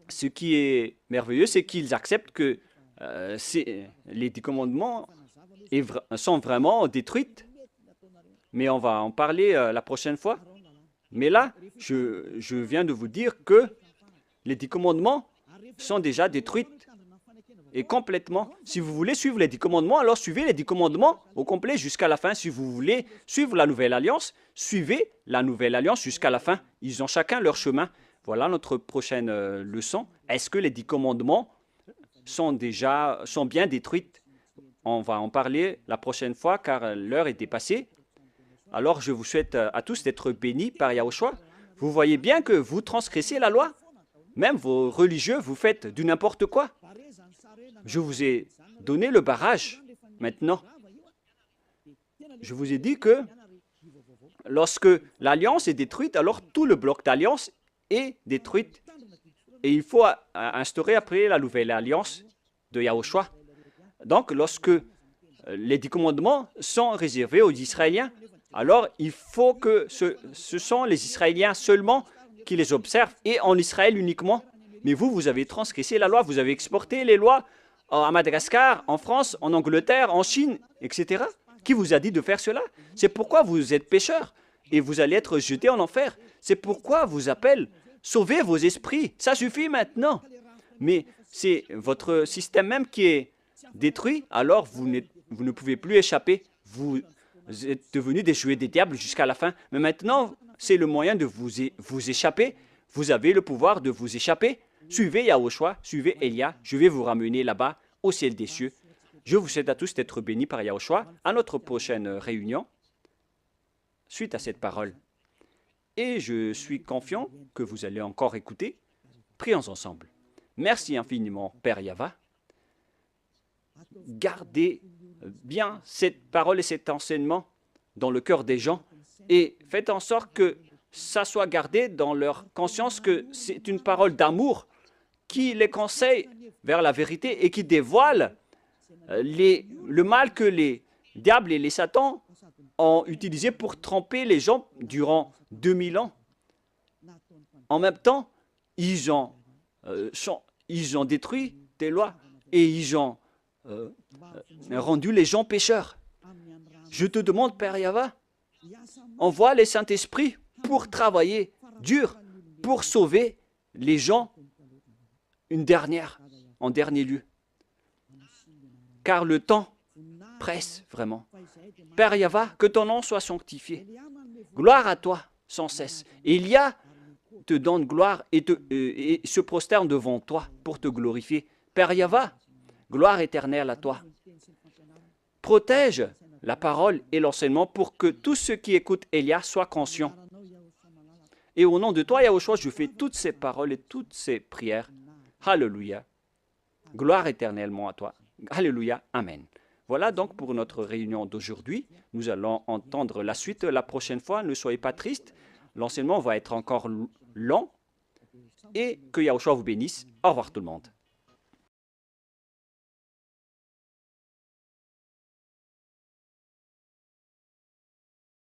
ce qui est merveilleux, c'est qu'ils acceptent que les 10 commandements sont vraiment détruits. Mais on va en parler la prochaine fois. Mais là, je viens de vous dire que les 10 commandements sont déjà détruits et complètement. Si vous voulez suivre les 10 commandements, alors suivez les 10 commandements au complet jusqu'à la fin. Si vous voulez suivre la nouvelle alliance, suivez la nouvelle alliance jusqu'à la fin. Ils ont chacun leur chemin. Voilà notre prochaine leçon. Est-ce que les 10 commandements sont bien détruits? On va en parler la prochaine fois car l'heure est dépassée. Alors je vous souhaite à tous d'être bénis par Yahushua. Vous voyez bien que vous transgressez la loi. Même vos religieux, vous faites du n'importe quoi. Je vous ai donné le barrage. Maintenant, je vous ai dit que lorsque l'alliance est détruite, alors tout le bloc d'alliance est détruit. Et il faut instaurer après la nouvelle alliance de Yahushua. Donc, lorsque les 10 commandements sont réservés aux Israéliens, alors il faut que ce sont les Israéliens seulement qui les observent et en Israël uniquement. Mais vous, vous avez transgressé la loi, vous avez exporté les lois à Madagascar, en France, en Angleterre, en Chine, etc. Qui vous a dit de faire cela? C'est pourquoi vous êtes pécheurs et vous allez être jetés en enfer. C'est pourquoi vous appelle sauvez vos esprits. Ça suffit maintenant. Mais c'est votre système même qui est détruit, alors vous ne pouvez plus échapper. Vous êtes devenus des jouets des diables jusqu'à la fin. Mais maintenant, c'est le moyen de vous échapper. Vous avez le pouvoir de vous échapper. Suivez Yahushua, suivez Elia. Je vais vous ramener là-bas, au ciel des cieux. Je vous souhaite à tous d'être bénis par Yahushua. À notre prochaine réunion, suite à cette parole. Et je suis confiant que vous allez encore écouter. Prions ensemble. Merci infiniment, Père Yava. Gardez bien cette parole et cet enseignement dans le cœur des gens et faites en sorte que ça soit gardé dans leur conscience que c'est une parole d'amour qui les conseille vers la vérité et qui dévoile le mal que les diables et les satans ont utilisé pour tromper les gens durant 2000 ans. En même temps, ils ont détruit des lois et ils ont rendu les gens pécheurs. Je te demande, Père Yava, envoie les Saint-Esprits pour travailler dur, pour sauver les gens en dernier lieu. Car le temps presse vraiment. Père Yava, que ton nom soit sanctifié. Gloire à toi sans cesse. Elia te donne gloire et se prosterne devant toi pour te glorifier. Père Yava, gloire éternelle à toi. Protège la parole et l'enseignement pour que tous ceux qui écoutent Elia soient conscients. Et au nom de toi, Yahushua, je fais toutes ces paroles et toutes ces prières. Alléluia. Gloire éternellement à toi. Alléluia. Amen. Voilà donc pour notre réunion d'aujourd'hui. Nous allons entendre la suite la prochaine fois. Ne soyez pas tristes. L'enseignement va être encore long. Et que Yahushua vous bénisse. Au revoir tout le monde.